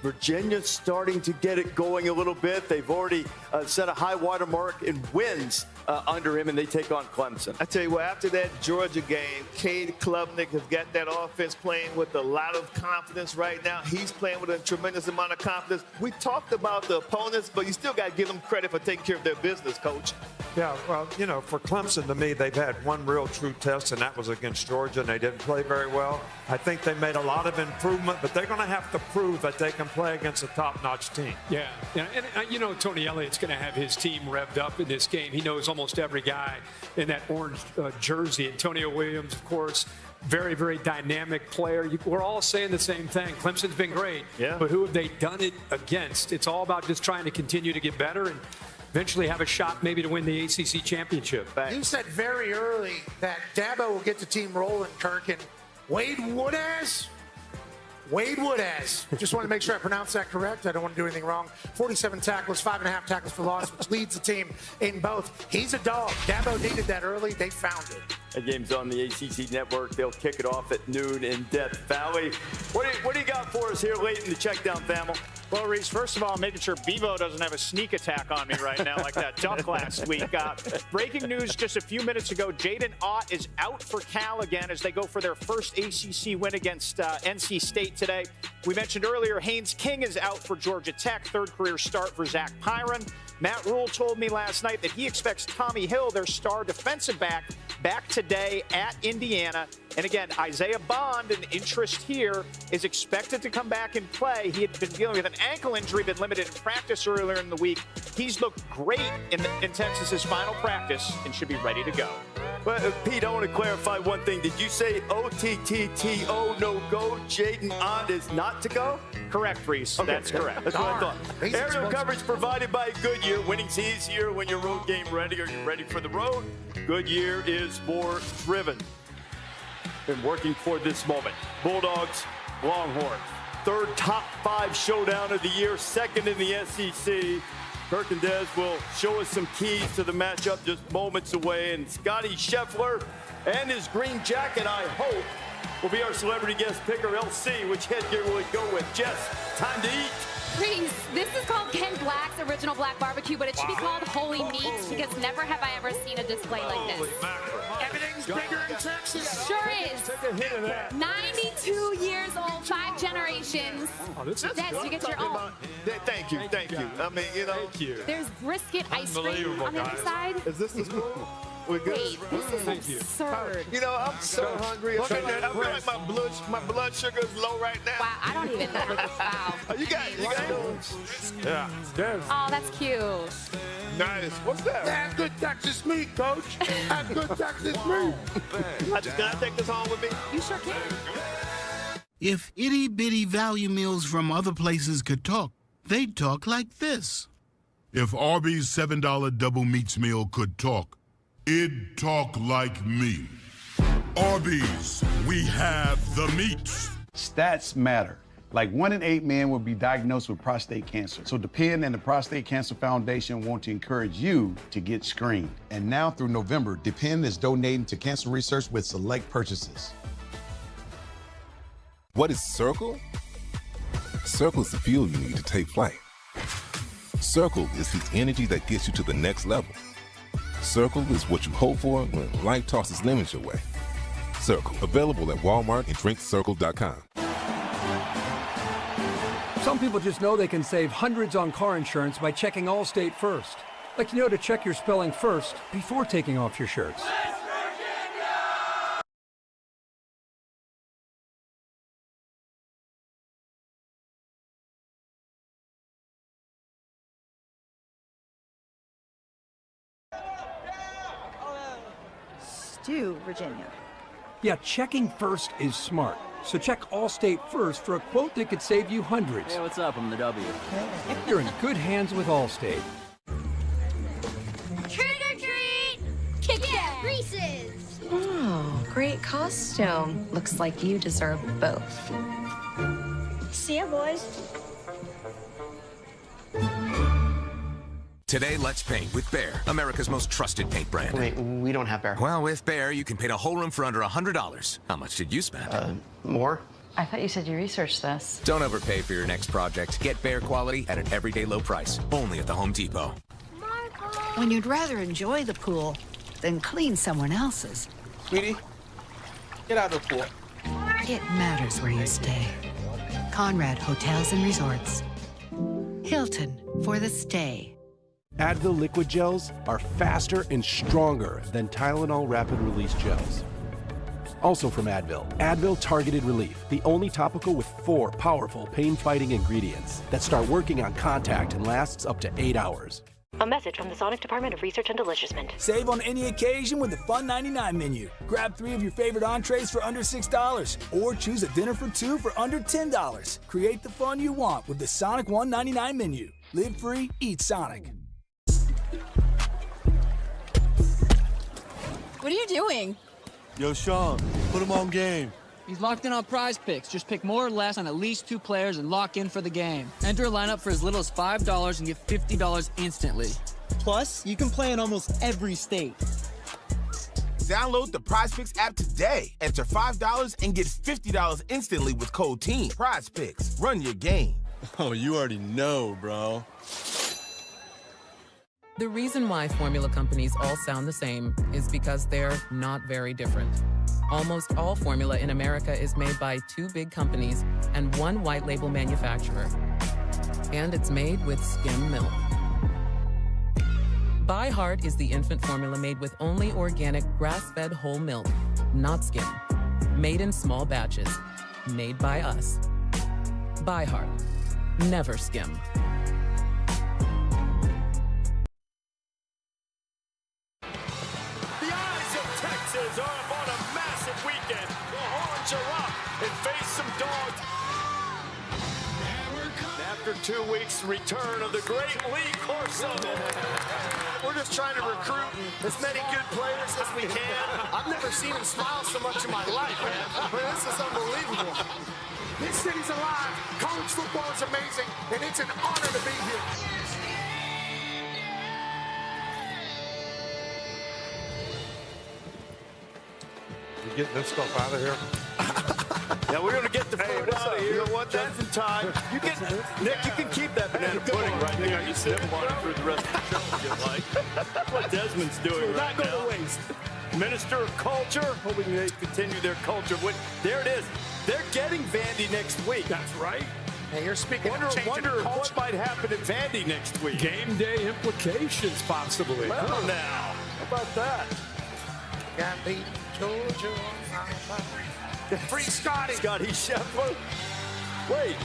Virginia's starting to get it going a little bit. They've already set a high water mark in wins under him, and they take on Clemson. I tell you what, after that Georgia game, Cade Klubnik has got that offense playing with a lot of confidence right now. He's playing with a tremendous amount of confidence. We talked about the opponents, but you still got to give them credit for taking care of their business, Coach. Yeah, well, for Clemson, to me, they've had one real true test, and that was against Georgia, and they didn't play very well. I think they made a lot of improvement, but they're going to have to prove that they can play against a top-notch team. Yeah, and Tony Elliott's going to have his team revved up in this game. He knows almost every guy in that orange jersey. Antonio Williams, of course, very, very dynamic player. We're all saying the same thing. Clemson's been great, but who have they done it against? It's all about just trying to continue to get better and eventually have a shot maybe to win the ACC championship. You said very early that Dabo will get the team rolling, Kirk, and Wade Woodaz. Just want to make sure I pronounce that correct. I don't want to do anything wrong. 47 tackles, 5.5 tackles for loss, which leads the team in both. He's a dog. Dabo needed that early. They found it. That game's on the ACC network. They'll kick it off at noon in Death Valley. What do you got for us here late in the checkdown, Thamel? Well, Reese, first of all, making sure Bevo doesn't have a sneak attack on me right now like that duck last week. Breaking news just a few minutes ago, Jaden Ott is out for Cal again as they go for their first ACC win against NC State today. We mentioned earlier, Haynes King is out for Georgia Tech, third career start for Zach Pyron. Matt Rule told me last night that he expects Tommy Hill, their star defensive back today at Indiana. And again, Isaiah Bond, an interest here, is expected to come back and play. He had been dealing with an ankle injury, been limited in practice earlier in the week. He's looked great in Texas's final practice and should be ready to go. Well, Pete, I want to clarify one thing. Did you say OTTTO, no go? Jaden Ott is not to go? Correct, Reese. Okay. That's correct. That's what I thought. Aerial coverage provided by Goodyear. Winning's easier when you're road game ready. Are you ready for the road? Goodyear is more driven. Been working for this moment. Bulldogs, Longhorns. Third top 5 showdown of the year. Second in the SEC. Kirk and Des will show us some keys to the matchup just moments away. And Scotty Scheffler and his green jacket, I hope, will be our celebrity guest picker. LC, which headgear will it go with? Jess, time to eat. Reese, this is called Ken Black's original black barbecue, but it should be called Holy Meats because never have I ever seen a display like this. Everything's bigger in Texas. Sure is. Take a hit of that. 92 years old, 5 generations. Des, you get your own. Thank you. I mean, you know. There's brisket ice cream on the other side. Is this the spoon? We're good. Wait, this is absurd. You know, I'm so hungry. I feel like my blood sugar is low right now. Wow, I don't even know. Wow. You got it. Yeah. Oh, that's cute. Nice. What's that? That's good Texas meat, Coach. That's good Texas meat. Can I take this home with me? You sure can. If itty-bitty value meals from other places could talk, they'd talk like this. If Arby's $7 double meats meal could talk, it'd talk like me. Arby's, we have the meats. Stats matter. Like 1 in 8 men will be diagnosed with prostate cancer. So Depend and the Prostate Cancer Foundation want to encourage you to get screened. And now through November, Depend is donating to cancer research with select purchases. What is Circle? Circle is the fuel you need to take flight. Circle is the energy that gets you to the next level. Circle is what you hope for when life tosses lemons your way. Circle, available at Walmart and drinkcircle.com. Some people just know they can save hundreds on car insurance by checking Allstate first. Like you know to check your spelling first before taking off your shirts. Virginia. Yeah, checking first is smart. So check Allstate first for a quote that could save you hundreds. Hey, what's up? I'm the W. You're in good hands with Allstate. Trick or treat! Kit Kat! Reese's! Oh, great costume. Looks like you deserve both. See ya, boys. Today, let's paint with Behr, America's most trusted paint brand. Wait, we don't have Behr. Well, with Behr, you can paint a whole room for under $100. How much did you spend? More. I thought you said you researched this. Don't overpay for your next project. Get Behr quality at an everyday low price. Only at the Home Depot. When you'd rather enjoy the pool than clean someone else's. Sweetie, get out of the pool. It matters where you stay. Conrad Hotels and Resorts. Hilton for the stay. Advil liquid gels are faster and stronger than Tylenol rapid release gels. Also from Advil, Advil Targeted Relief, the only topical with 4 powerful pain-fighting ingredients that start working on contact and lasts up to 8 hours. A message from the Sonic Department of Research and Deliciousment. Save on any occasion with the Fun 99 menu. Grab 3 of your favorite entrees for under $6, or choose a dinner for 2 for under $10. Create the fun you want with the Sonic $1.99 menu. Live free, eat Sonic. What are you doing? Yo, Sean, put him on game. He's locked in on Prize Picks. Just pick more or less on at least 2 players and lock in for the game. Enter a lineup for as little as $5 and get $50 instantly. Plus, you can play in almost every state. Download the Prize Picks app today. Enter $5 and get $50 instantly with code TEAM. Prize Picks. Run your game. Oh, you already know, bro. The reason why formula companies all sound the same is because they're not very different. Almost all formula in America is made by 2 big companies and 1 white label manufacturer. And it's made with skim milk. ByHeart is the infant formula made with only organic grass-fed whole milk, not skim. Made in small batches. Made by us. ByHeart. Never skim. The eyes of Texas are upon a massive weekend. The horns are up and face some dogs. After 2 weeks, return of the great Lee Corso. We're just trying to recruit as many good players as we can. I've never seen him smile so much in my life, man. This is unbelievable. This city's alive. College football is amazing, and it's an honor to be here. You getting this stuff out of here? Yeah, we're gonna get the food out of here. You know what? That's in time. You can, Nick, you can keep that banana pudding right there. You sip on it through the rest of the show if you like. That's what Desmond's doing right now. Not going to waste. Minister of Culture, hoping they continue their culture. There it is. They're getting Vandy next week. That's right. Hey, you're speaking. Wonder what might happen at Vandy next week. Game day implications, possibly. Well, now, how about that? Got beat Georgia. Free Scotty. Scotty Scheffler. Wait.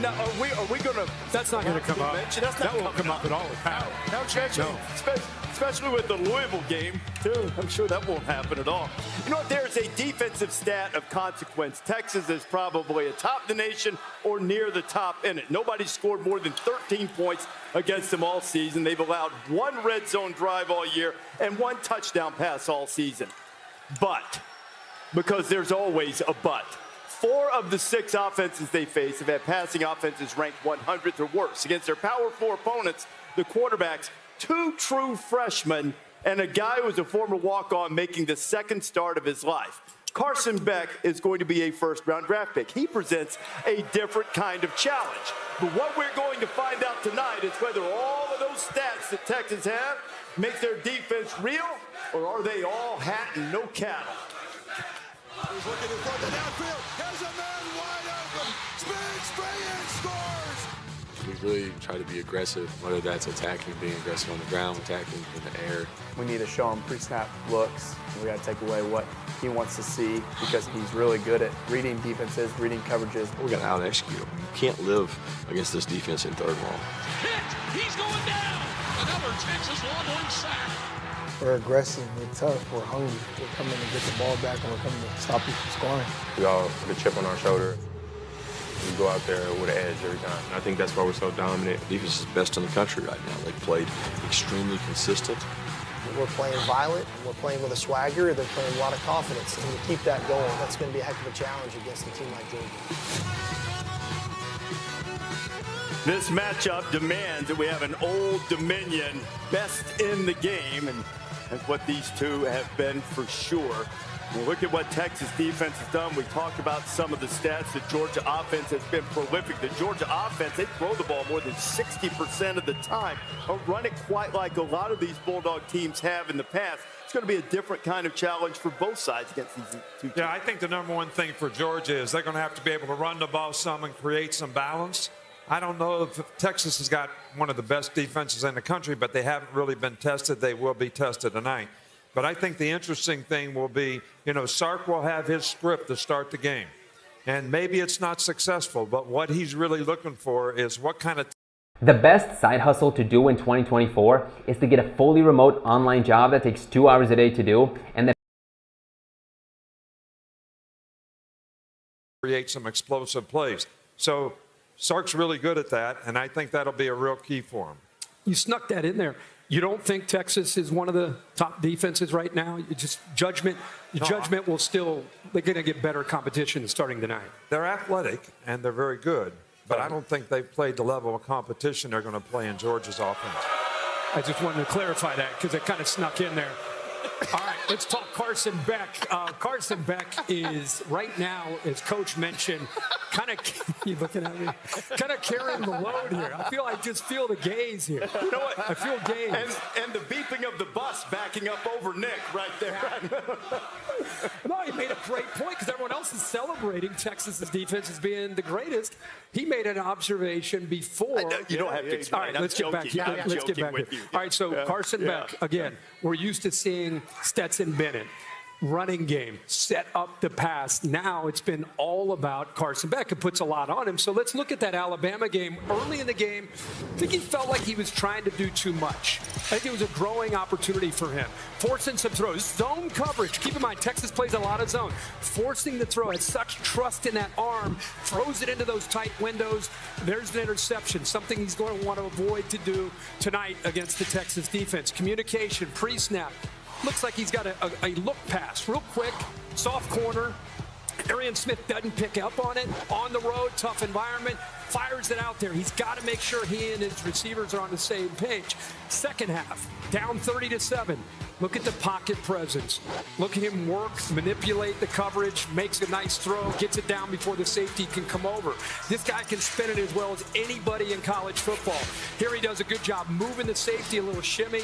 Now, are we going to... That's not going to come up. That won't come up at all. No chance. No. Especially with the Louisville game, too. I'm sure that won't happen at all. You know what? There's a defensive stat of consequence. Texas is probably atop the nation or near the top in it. Nobody's scored more than 13 points against them all season. They've allowed 1 red zone drive all year and 1 touchdown pass all season. But, because there's always a but, 4 of the 6 offenses they face have had passing offenses ranked 100th or worse. Against their Power 4 opponents, the quarterbacks, 2 true freshmen, and a guy who was a former walk-on making the 2nd start of his life. Carson Beck is going to be a first-round draft pick. He presents a different kind of challenge. But what we're going to find out tonight is whether all of those stats that Texas have make their defense real, or are they all hat and no cattle? He's looking in front of the downfield. Has a man wide open. Spins, and scores. We really try to be aggressive, whether that's attacking, being aggressive on the ground, attacking in the air. We need to show him pre-snap looks. We got to take away what he wants to see because he's really good at reading defenses, reading coverages. We're going to out-execute him. You can't live against this defense in 3rd and long. Hit! He's going down! Another Texas Longhorn sack. We're aggressive, we're tough, we're hungry. We're coming to get the ball back and we're coming to stop you from scoring. We all put a chip on our shoulder. We go out there with an edge every time. And I think that's why we're so dominant. Defense is best in the country right now. They've played extremely consistent. We're playing violent, we're playing with a swagger, they're playing a lot of confidence. And to keep that going, that's going to be a heck of a challenge against a team like Georgia. This matchup demands that we have an Old Dominion best in the game, and that's what these two have been for sure. Well, look at what Texas defense has done. We talked about some of the stats. The Georgia offense has been prolific. The Georgia offense, they throw the ball more than 60% of the time. Don't run it quite like a lot of these Bulldog teams have in the past. It's going to be a different kind of challenge for both sides against these 2 teams. Yeah, I think the number one thing for Georgia is they're going to have to be able to run the ball some and create some balance. I don't know if Texas has got one of the best defenses in the country, but they haven't really been tested. They will be tested tonight. But I think the interesting thing will be, Sark will have his script to start the game. And maybe it's not successful, but what he's really looking for is what kind of... The best side hustle to do in 2024 is to get a fully remote online job that takes 2 hours a day to do, and then create some explosive plays. So Sark's really good at that, and I think that'll be a real key for him. You snuck that in there. You don't think Texas is one of the top defenses right now? You just judgment will still, they're going to get better competition starting tonight. They're athletic and they're very good, but I don't think they've played the level of competition they're going to play in Georgia's offense. I just wanted to clarify that because it kind of snuck in there. All right, let's talk Carson Beck. Carson Beck is right now, as Coach mentioned, kind of you looking at me, kind of carrying the load here. I just feel the gaze here. You know what? I feel gaze. And the beeping of the bus backing up over Nick right there. No, made a great point because everyone else is celebrating Texas's defense as being the greatest. He made an observation before. You don't have to explain. All right, let's get back here. Let's get back here. All right, so Carson Beck, again, we're used to seeing Stetson Bennett. Running game, set up the pass. Now it's been all about Carson Beck. It puts a lot on him. So let's look at that Alabama game. Early in the game, I think he felt like he was trying to do too much. I think it was a growing opportunity for him. Forcing some throws. Zone coverage. Keep in mind, Texas plays a lot of zone. Forcing the throw. Has such trust in that arm. Throws it into those tight windows. There's an interception. Something he's going to want to avoid to do tonight against the Texas defense. Communication, pre-snap. Looks like he's got a look pass, real quick, soft corner. Arian Smith doesn't pick up on it. On the road, tough environment, fires it out there. He's got to make sure he and his receivers are on the same page. Second half, down 30-7. Look at the pocket presence. Look at him work, manipulate the coverage, makes a nice throw, gets it down before the safety can come over. This guy can spin it as well as anybody in college football. Here he does a good job moving the safety, a little shimmy,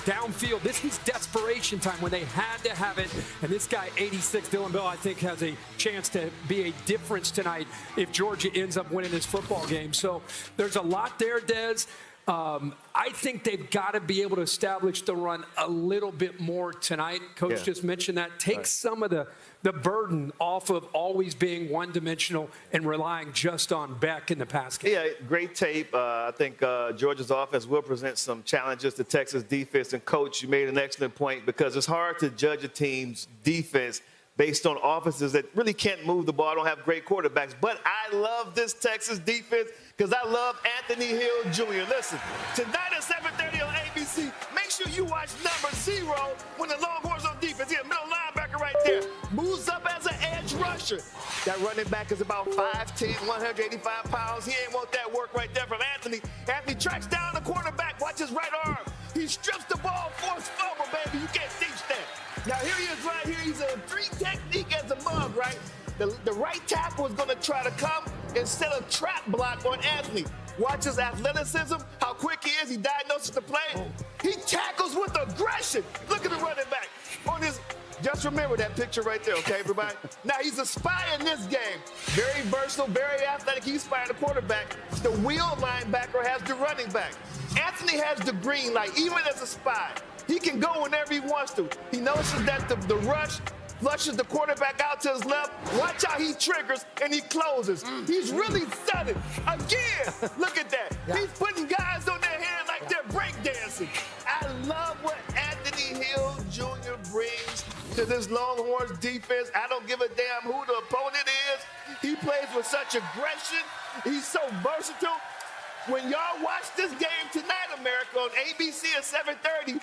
downfield. This was desperation time when they had to have it. And this guy, 86, Dylan Bell, I think has a chance to be a difference tonight if Georgia ends up winning this football game. So there's a lot there, Dez. I think they've got to be able to establish the run a little bit more tonight. Coach just mentioned that. Take some of the burden off of always being one-dimensional and relying just on Beck in the pass game. Yeah, great tape. I think Georgia's offense will present some challenges to Texas defense. And, Coach, you made an excellent point because it's hard to judge a team's defense based on offenses that really can't move the ball, don't have great quarterbacks. But I love this Texas defense because I love Anthony Hill Jr. Listen, tonight at 7:30 on ABC, make sure you watch number 0 when the Longhorns on defense. He's a middle linebacker right there. Moves up as an edge rusher. That running back is about 5'10", 185 pounds. He ain't want that work right there from Anthony. Anthony tracks down the quarterback. Watch his right arm. He strips the ball, forced fumble, baby. You can't teach that. Now, here he is right here. He's a 3 technique as a mug, right? The right tackle is going to try to come instead of trap block on Anthony. Watch his athleticism, how quick he is. He diagnoses the play. He tackles with aggression. Look at the running back on his. Just remember that picture right there, okay, everybody? Now, he's a spy in this game. Very versatile, very athletic. He's spying the quarterback. The wheel linebacker has the running back. Anthony has the green light, even as a spy. He can go whenever he wants to. He notices that the rush flushes the quarterback out to his left. Watch how he triggers and he closes. He's really stunning. Again, look at that. Yeah. He's putting guys on their head like they're breakdancing. I love what Anthony Hill Jr. brings to this Longhorns defense. I don't give a damn who the opponent is. He plays with such aggression. He's so versatile. When y'all watch this game tonight, America, on ABC at 7:30,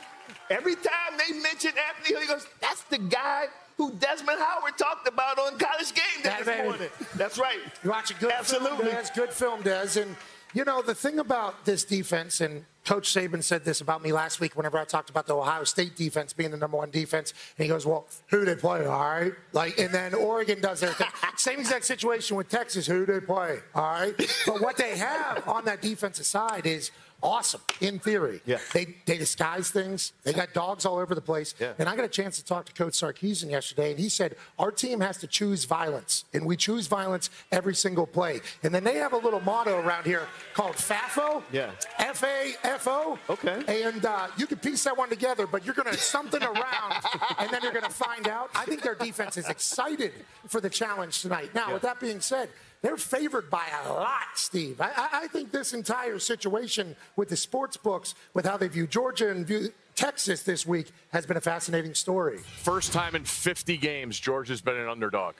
every time they mention Anthony Hill, he goes, that's the guy who Desmond Howard talked about on College Game Day this morning. That's right. You watch a good film, Des. Good film, Des. And, you know, the thing about this defense, and Coach Saban said this about me last week whenever I talked about the Ohio State defense being the #1 defense. And he goes, well, who they play, all right? Like, and then Oregon does their thing. Same exact situation with Texas. Who they play, all right? But what they have on that defensive side is awesome, in theory. Yeah. They disguise things. They got dogs all over the place. Yeah. And I got a chance to talk to Coach Sarkisian yesterday, and he said, our team has to choose violence, and we choose violence every single play. And then they have a little motto around here called FAFO. Yeah. F-A-F-O. Okay. And you can piece that one together, but you're going to something around, and then you're going to find out. I think their defense is excited for the challenge tonight. Now, with that being said, they're favored by a lot, Steve. I think this entire situation with the sports books, with how they view Georgia and view Texas this week, has been a fascinating story. First time in 50 games, Georgia's been an underdog.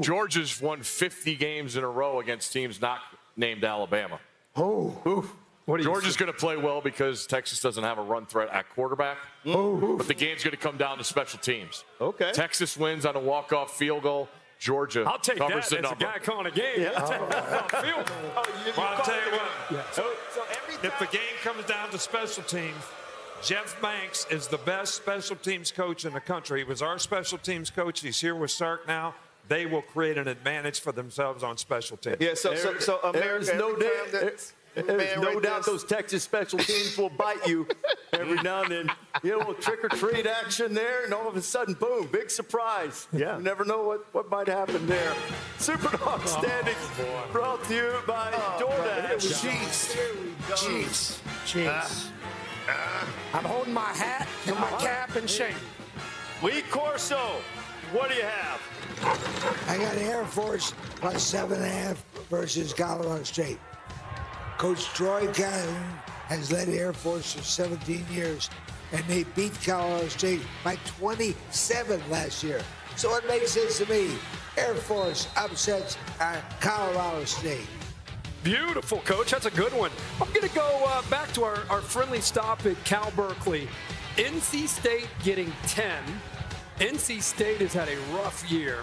Georgia's won 50 games in a row against teams not named Alabama. Georgia's going to play well because Texas doesn't have a run threat at quarterback. But the game's going to come down to special teams. Okay. Texas wins on a walk-off field goal. Georgia I'll take covers that the as number. a guy calling a game. Yeah. I'll take that. Well, I'll tell you what. Yeah. So if the game comes down to special teams, Jeff Banks is the best special teams coach in the country. He was our special teams coach. He's here with Sark now. They will create an advantage for themselves on special teams. Yeah, so America, There's no doubt those Texas special teams will bite you every now and then. You know, a little trick-or-treat action there, and all of a sudden, boom, big surprise. Yeah. You never know what might happen there. Superdog standings brought to you by DoorDash. Jeez. I'm holding my hat and my cap and shame. Lee Corso, what do you have? I got Air Force plus 7.5 versus Colorado State. Coach Troy Calhoun has led Air Force for 17 years, and they beat Colorado State by 27 last year. So it makes sense to me. Air Force upsets Colorado State. Beautiful, Coach. That's a good one. I'm going to go back to our friendly stop at Cal Berkeley. NC State getting 10. NC State has had a rough year,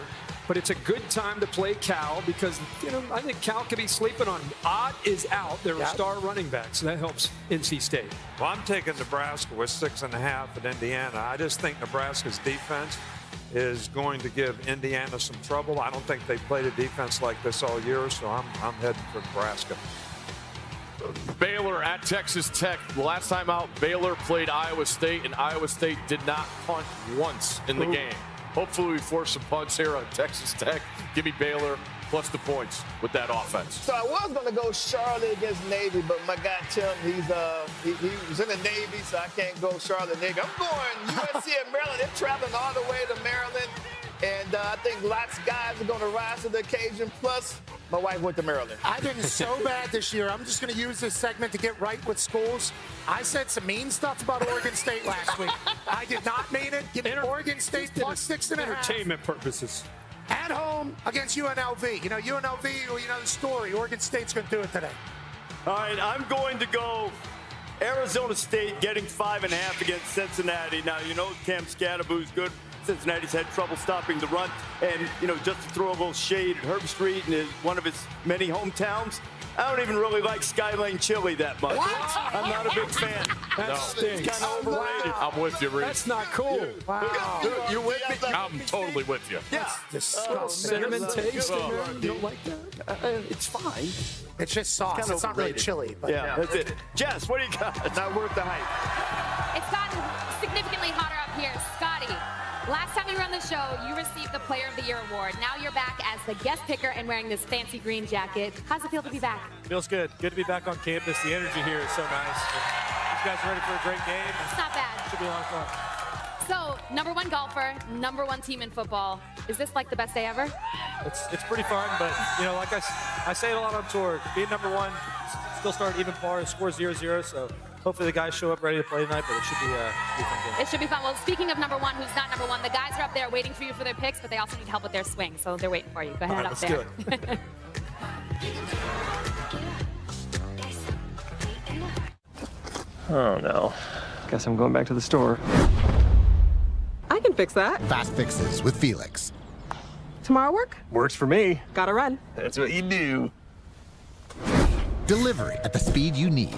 but it's a good time to play Cal because, you know, I think Cal could be sleeping on. Ott is out. They're a star running back, so that helps NC State. Well, I'm taking Nebraska with 6.5 at Indiana. I just think Nebraska's defense is going to give Indiana some trouble. I don't think they've played a defense like this all year, so I'm heading for Nebraska. Baylor at Texas Tech. Last time out, Baylor played Iowa State, and Iowa State did not punt once in the game. Hopefully we force some punts here on Texas Tech. Give me Baylor plus the points with that offense. So I was going to go Charlotte against Navy, but my guy Tim, he was in the Navy, so I can't go Charlotte Navy. I'm going USC and Maryland. They're traveling all the way to Maryland, and I think lots of guys are going to rise to the occasion. Plus, my wife went to Maryland. I've been so bad this year. I'm just going to use this segment to get right with schools. I said some mean stuff about Oregon State last week. I did not mean it. Give me Oregon State plus 6.5. Entertainment purposes. At home against UNLV. You know, UNLV, you know the story. Oregon State's going to do it today. All right, I'm going to go Arizona State getting 5.5 against Cincinnati. Now, you know Cam Scadaboo's good. Cincinnati's had trouble stopping the run. And, you know, just to throw a little shade at Herb Street and one of his many hometowns, I don't even really like Skylane chili that much. What? I'm not a big fan. That stinks. It's kind of overrated. I'm with you, Reese. That's not cool. Wow. You with me? I'm totally with you. Yeah. Cinnamon taste. You don't like that? It's fine. It's just sauce. It's not really chili. But Yeah, that's it. Jess, what do you got? Not worth the hype. It's gotten significantly hotter up here. Scotty, last time you were on the show, you received the Player of the Year award. Now you're back as the guest picker and wearing this fancy green jacket. How's it feel to be back? Feels good. Good to be back on campus. The energy here is so nice. You guys are ready for a great game? It's not bad. Should be a lot of fun. So, #1 golfer, #1 team in football. Is this like the best day ever? It's pretty fun, but, you know, like I say it a lot on tour, being #1, still start even par, score 0-0, so hopefully the guys show up ready to play tonight, but it should be a fun game. It should be fun. Well, speaking of #1, who's not #1, the guys are up there waiting for you for their picks, but they also need help with their swing, so they're waiting for you. Go ahead up there. Let's do it. Oh no. Guess I'm going back to the store. I can fix that. Fast fixes with Felix. Tomorrow work? Works for me. Gotta run. That's what you do. Delivery at the speed you need.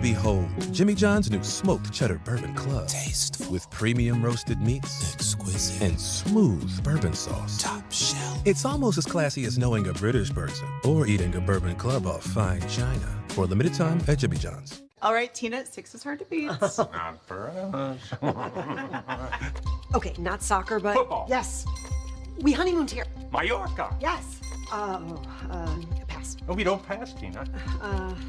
Behold, Jimmy John's new smoked cheddar bourbon club. Taste. With premium roasted meats. Exquisite. And smooth bourbon sauce. Top shelf. It's almost as classy as knowing a British person or eating a bourbon club off fine china. For a limited time at Jimmy John's. All right, Tina, 6 is hard to beat. Not for us. Okay, not soccer, but Football. Yes. We honeymooned here. Mallorca. Yes. Pass. No, we don't pass, Tina.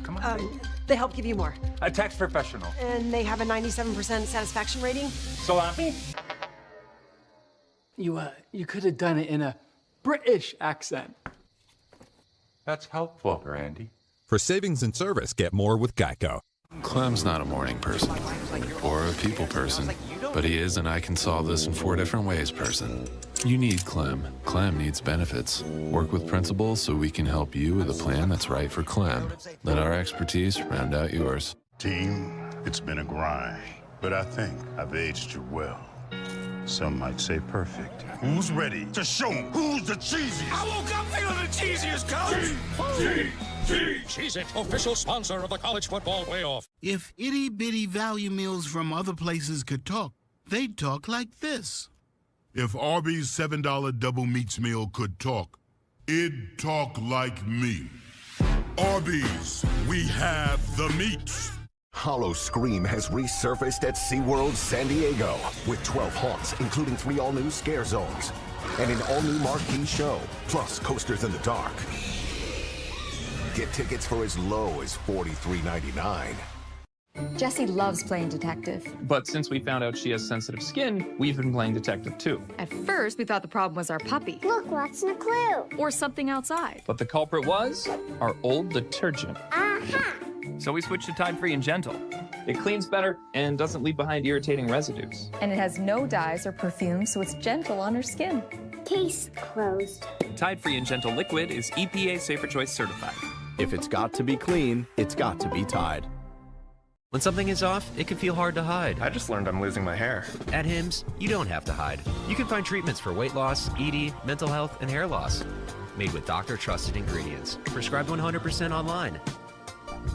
Come on. They help give you more. A tax professional. And they have a 97% satisfaction rating. Salami. You could have done it in a British accent. That's helpful, Randy. For savings and service, get more with Geico. Clem's not a morning person or a people person, but he is an I can solve this in 4 different ways person. You need Clem. Clem needs benefits. Work with principals so we can help you with a plan that's right for Clem. Let our expertise round out yours. Team, it's been a grind, but I think I've aged you well. Some might say perfect. Who's ready to show 'em who's the cheesiest? I woke up feeling the cheesiest, coach. Cheez-It, official sponsor of the college football playoff. If itty-bitty value meals from other places could talk, they'd talk like this. If Arby's $7 double meats meal could talk, it'd talk like me. Arby's, we have the meats. Hollow Scream has resurfaced at SeaWorld San Diego with 12 haunts, including 3 all-new scare zones and an all-new marquee show, plus coasters in the dark. Get tickets for as low as $43.99. Jessie loves playing detective. But since we found out she has sensitive skin, we've been playing detective too. At first, we thought the problem was our puppy. Look, what's in the clue? Or something outside. But the culprit was our old detergent. Aha! So we switched to Tide Free and Gentle. It cleans better and doesn't leave behind irritating residues. And it has no dyes or perfume, so it's gentle on her skin. Case closed. Tide Free and Gentle Liquid is EPA Safer Choice certified. If it's got to be clean, it's got to be Tide. When something is off, it can feel hard to hide. I just learned I'm losing my hair. At Hims, you don't have to hide. You can find treatments for weight loss, ED, mental health, and hair loss. Made with doctor-trusted ingredients. Prescribed 100% online.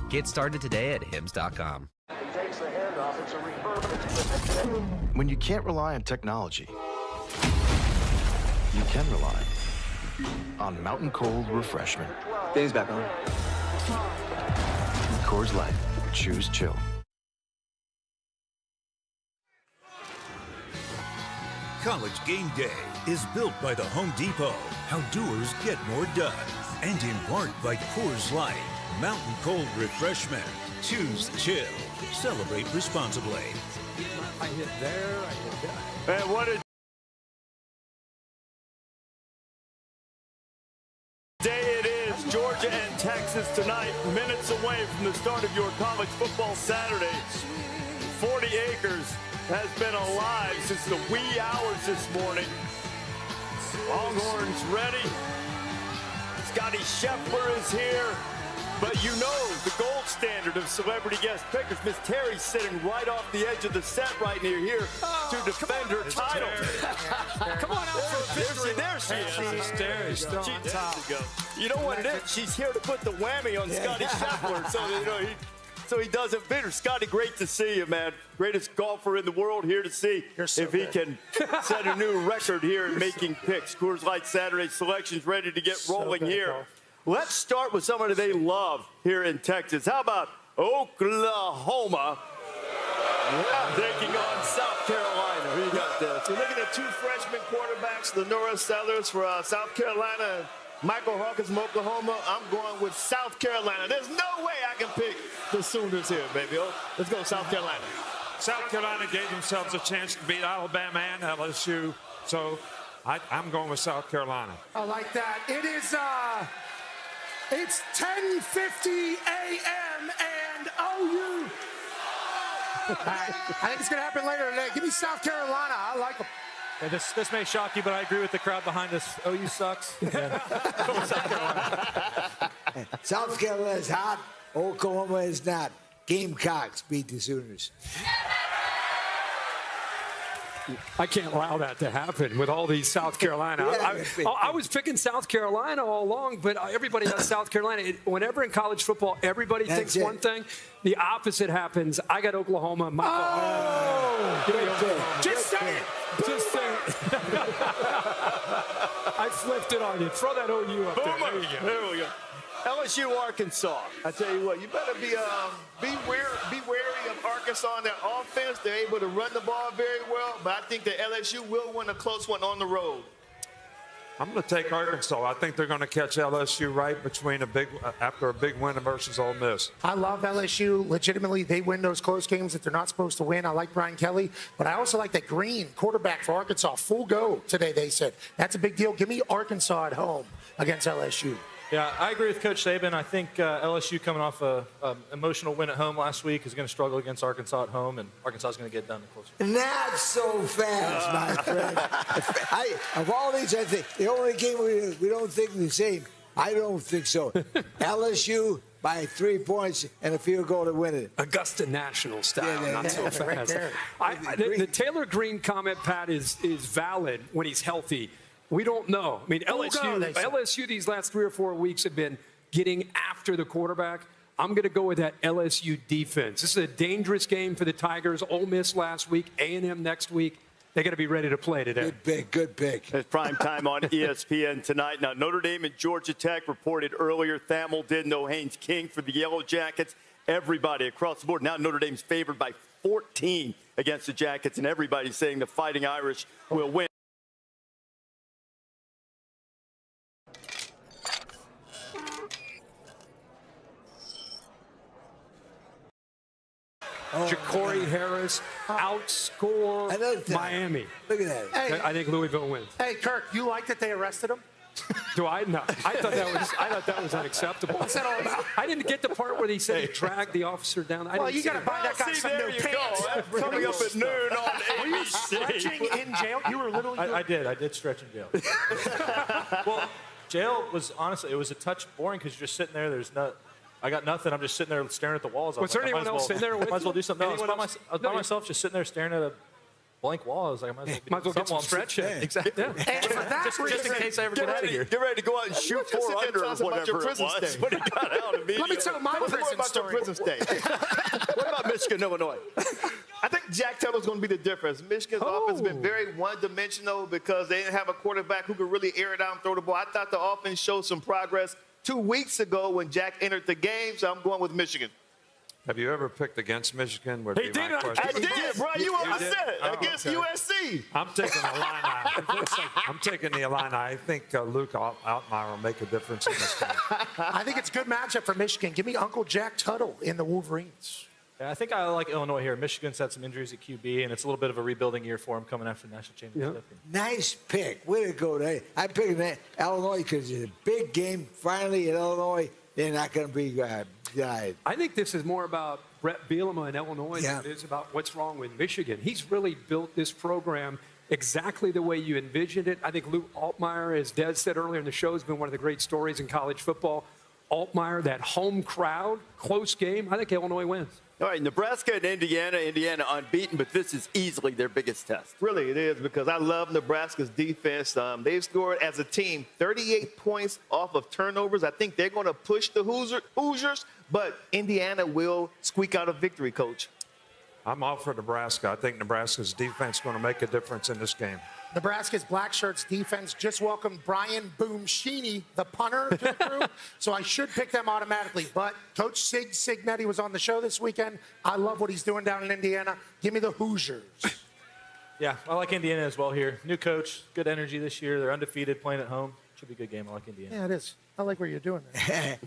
Get started today at hims.com. When you can't rely on technology, you can rely on Mountain Cold Refreshment. Dave's back on. Coors Light. Choose chill. College Game Day is built by the Home Depot. How doers get more done. And in part by Coors Light. Mountain Cold Refreshment. Choose chill. Celebrate responsibly. I hit there, I hit there. And what a day it is. Georgia and Texas tonight, minutes away from the start of your college football Saturday. 40 acres has been alive since the wee hours this morning. Longhorns ready. Scotty Scheffler is here. But you know the gold standard of celebrity guest pickers. Miss Terry's sitting right off the edge of the set right near here to defend her title. Come on out for a victory. There she is. Terry still on top. You know what it is? She's here to put the whammy on Scotty Scheffler, so he doesn't bid her. Scotty, great to see you, man. Greatest golfer in the world, here to see if he can set a new record here in making picks. Coors Light Saturday selections ready to get rolling here. Let's start with someone they love here in Texas. How about Oklahoma taking on South Carolina? Who you got there? You're looking at 2 freshman quarterbacks, Lenora Sellers for South Carolina and Michael Hawkins from Oklahoma. I'm going with South Carolina. There's no way I can pick the Sooners here, baby. Let's go South Carolina. South Carolina gave themselves a chance to beat Alabama and LSU, so I'm going with South Carolina. I like that. It is it's 10:50 a.m. and OU. I think it's going to happen later today. Give me South Carolina. I like them. Yeah, this may shock you, but I agree with the crowd behind us. OU sucks. Yeah. South Carolina is hot. Oklahoma is not. Gamecocks beat the Sooners. I can't allow that to happen with all these South Carolina. I was picking South Carolina all along, but everybody has South Carolina. Whenever in college football, everybody thinks one thing. The opposite happens. I got Oklahoma. Just say it. Just say it. I flipped it on you. Throw that OU up there. There you go. There we go. LSU, Arkansas. I tell you what, you better be wary of Arkansas on their offense. They're able to run the ball very well, but I think that LSU will win a close one on the road. I'm going to take Arkansas. I think they're going to catch LSU right between after a big win versus Ole Miss. I love LSU. Legitimately, they win those close games that they're not supposed to win. I like Brian Kelly, but I also like that Green quarterback for Arkansas. Full go today, they said. That's a big deal. Give me Arkansas at home against LSU. Yeah, I agree with Coach Saban. I think LSU coming off an emotional win at home last week is going to struggle against Arkansas at home, and Arkansas is going to get done closer. Not so fast, my friend. Of all these, I think the only game we don't think the same. I don't think so. LSU by 3 points and a field goal to win it. Augusta National style, not so fast. Right there. The Taylor Green comment, Pat, is valid when he's healthy. We don't know. I mean, LSU these last 3 or 4 weeks have been getting after the quarterback. I'm going to go with that LSU defense. This is a dangerous game for the Tigers. Ole Miss last week, A&M next week. They got to be ready to play today. Good pick. It's prime time on ESPN tonight. Now, Notre Dame and Georgia Tech reported earlier. Thamel did. No Haynes King for the Yellow Jackets. Everybody across the board. Now Notre Dame's favored by 14 against the Jackets, and everybody's saying the Fighting Irish will win. Ja'Cory Harris outscore Miami. Look at that. Hey, I think Louisville wins. Hey, Kirk, you like that they arrested him? Do I? No. I thought that was unacceptable. What's that all about? I didn't get the part where he said he dragged the officer down. Well, you got to buy that guy some new pants. Coming up at noon on ABC. Were you stretching in jail? You were literally I did stretch in jail. Well, jail was, honestly, it was a touch boring because you're just sitting there. I got nothing. I'm just sitting there staring at the walls. Was there anyone else in there with you? Might as well do something. No, I was by myself, just sitting there staring at a blank wall. I was like, I might as well get some stretch in. Exactly. And for that just in case I ever get out of here. Get ready to go out and shoot 4 under or whatever it was. But he got out immediately. Let me tell my prison story. What about Michigan, Illinois? I think Jack Tuttle's going to be the difference. Michigan's offense has been very one-dimensional because they didn't have a quarterback who could really air it out and throw the ball. I thought the offense showed some progress 2 weeks ago when Jack entered the game, so I'm going with Michigan. Have you ever picked against Michigan? He did. I did, bro. I said against USC. I'm taking the Illini. I'm taking the Illini. I think Luke Altmaier will make a difference in this game. I think it's a good matchup for Michigan. Give me Uncle Jack Tuttle in the Wolverines. Yeah, I think I like Illinois here. Michigan's had some injuries at QB, and it's a little bit of a rebuilding year for them coming after the national championship. Yeah. Nice pick. Way to go. I picked Illinois because it's a big game. Finally, in Illinois, they're not going to be denied. I think this is more about Brett Bielema in Illinois than it is about what's wrong with Michigan. He's really built this program exactly the way you envisioned it. I think Luke Altmaier, as Des said earlier in the show, has been one of the great stories in college football. Altmaier, that home crowd, close game. I think Illinois wins. All right, Nebraska and Indiana unbeaten, but this is easily their biggest test. Really, it is, because I love Nebraska's defense. They've scored, as a team, 38 points off of turnovers. I think they're going to push the Hoosiers, but Indiana will squeak out a victory, Coach. I'm all for Nebraska. I think Nebraska's defense is going to make a difference in this game. Nebraska's Black Shirts defense just welcomed Brian Boom Sheeney, the punter, to the crew, so I should pick them automatically. But Coach Signetti was on the show this weekend. I love what he's doing down in Indiana. Give me the Hoosiers. Yeah, I like Indiana as well here. New coach, good energy this year. They're undefeated, playing at home. Should be a good game. I like Indiana. Yeah, it is. I like what you're doing there.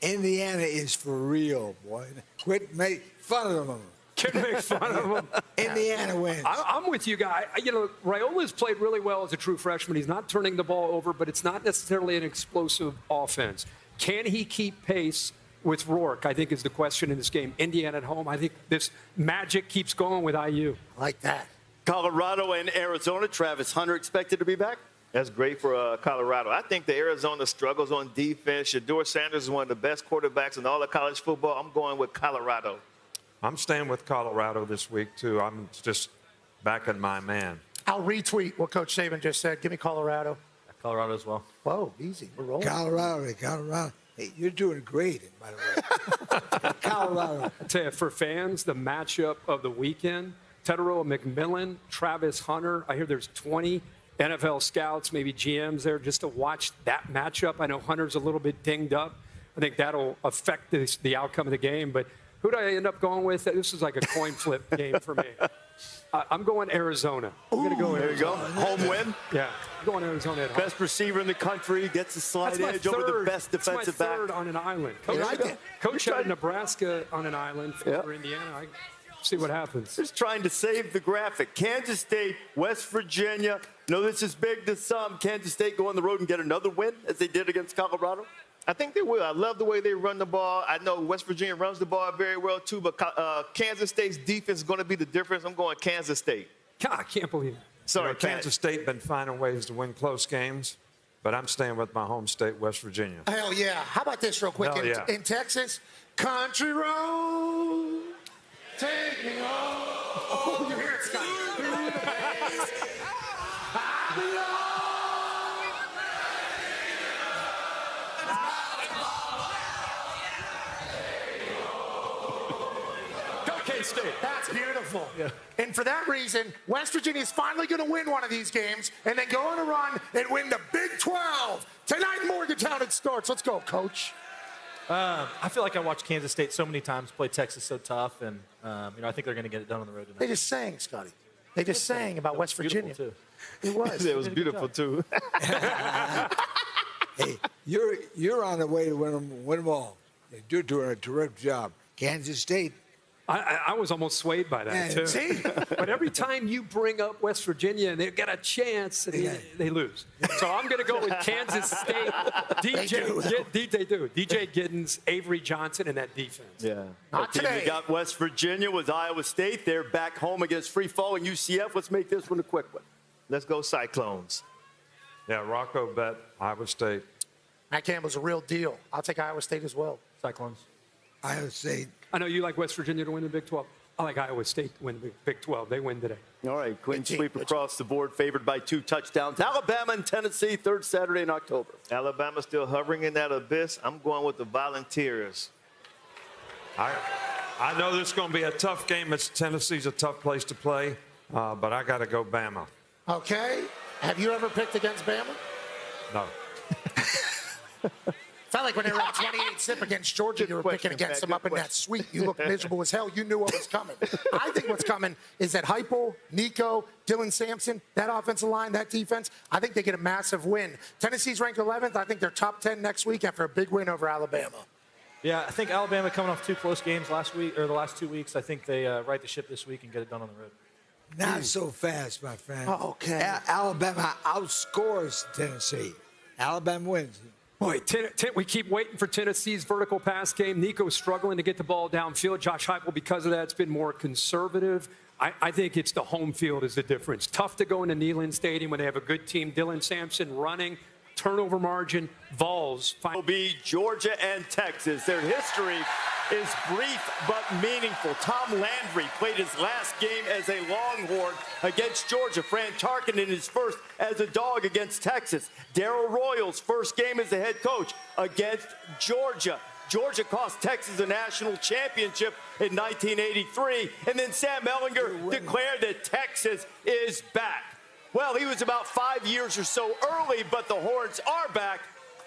Indiana is for real, boy. Quit making fun of them. Can make fun of them. Indiana wins. I'm with you, guy. Raiola's played really well as a true freshman. He's not turning the ball over, but it's not necessarily an explosive offense. Can he keep pace with Rourke, I think, is the question in this game. Indiana at home, I think this magic keeps going with IU. I like that. Colorado and Arizona. Travis Hunter expected to be back? That's great for Colorado. I think the Arizona struggles on defense. Shedeur Sanders is one of the best quarterbacks in all of college football. I'm going with Colorado. I'm staying with Colorado this week, too. I'm just backing my man. I'll retweet what Coach Saban just said. Give me Colorado. Colorado as well. Whoa, easy. We're rolling. Colorado. Hey, you're doing great, by the way. Colorado. I tell you, for fans, the matchup of the weekend, Tetero McMillan, Travis Hunter. I hear there's 20 NFL scouts, maybe GMs there just to watch that matchup. I know Hunter's a little bit dinged up. I think that'll affect the outcome of the game, but who do I end up going with? This is like a coin flip game for me. I'm going Arizona. I'm going to go There you go. Home win. Yeah, I'm going Arizona at home. Best receiver in the country gets a slide edge over the best defensive back. That's my third on an island. Coach had Nebraska on an island for Indiana. I see what happens. Just trying to save the graphic. Kansas State, West Virginia. No, this is big to some. Kansas State go on the road and get another win as they did against Colorado. I think they will. I love the way they run the ball. I know West Virginia runs the ball very well, too, but Kansas State's defense is going to be the difference. I'm going Kansas State. God, I can't believe it. Sorry, Kansas State been finding ways to win close games, but I'm staying with my home state, West Virginia. Hell yeah. How about this real quick? In Texas, country road, take me home. Oh, you hear it, Scott. K-State. That's beautiful. Yeah. And for that reason, West Virginia is finally going to win one of these games and then go on a run and win the Big 12. Tonight in Morgantown it starts. Let's go, Coach. I feel like I watched Kansas State so many times play Texas so tough, and I think they're going to get it done on the road tonight. They just sang, Scotty. They just sang about West Virginia. Too. It was. It was beautiful too. Hey, you're on the way to win them all. You're doing a terrific job. Kansas State. I was almost swayed by that, too. See? But every time you bring up West Virginia and they get a chance, they lose. So I'm going to go with Kansas State. DJ Giddens, Avery Johnson, and that defense. Yeah. Not today. We got West Virginia with Iowa State. They're back home against free-falling UCF. Let's make this one a quick one. Let's go Cyclones. Yeah, Rocco bet Iowa State. Matt Campbell's a real deal. I'll take Iowa State as well. Cyclones. Iowa State. I know you like West Virginia to win the Big 12. I like Iowa State to win the Big 12. They win today. All right, clean sweep across the board, favored by 2 touchdowns. Alabama and Tennessee, third Saturday in October. Alabama still hovering in that abyss. I'm going with the Volunteers. I know this is going to be a tough game. Tennessee's a tough place to play, but I got to go Bama. Okay. Have you ever picked against Bama? No. Felt like when they were up 28-zip against Georgia, you were picking against them up in that suite. You looked miserable as hell. You knew what was coming. I think what's coming is that Heupel, Nico, Dylan Sampson, that offensive line, that defense, I think they get a massive win. Tennessee's ranked 11th. I think they're top 10 next week after a big win over Alabama. Yeah, I think Alabama coming off 2 close games last week or the last 2 weeks. I think they right the ship this week and get it done on the road. Not so fast, my friend. Oh, okay. Alabama outscores Tennessee. Alabama wins. Boy, we keep waiting for Tennessee's vertical pass game. Nico's struggling to get the ball downfield. Josh Heupel, because of that, has been more conservative. I think it's the home field is the difference. Tough to go into Neyland Stadium when they have a good team. Dylan Sampson running, turnover margin, Vols. Will be Georgia and Texas. Their history is brief but meaningful. Tom Landry played his last game as a Longhorn against Georgia. Fran Tarkenton in his first as a Dog against Texas. Darrell Royals' first game as a head coach against Georgia. Georgia cost Texas a national championship in 1983. And then Sam Ehlinger declared that Texas is back. Well, he was about 5 years or so early, but the Horns are back.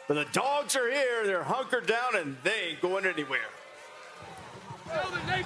But the Dogs are here. They're hunkered down, and they ain't going anywhere.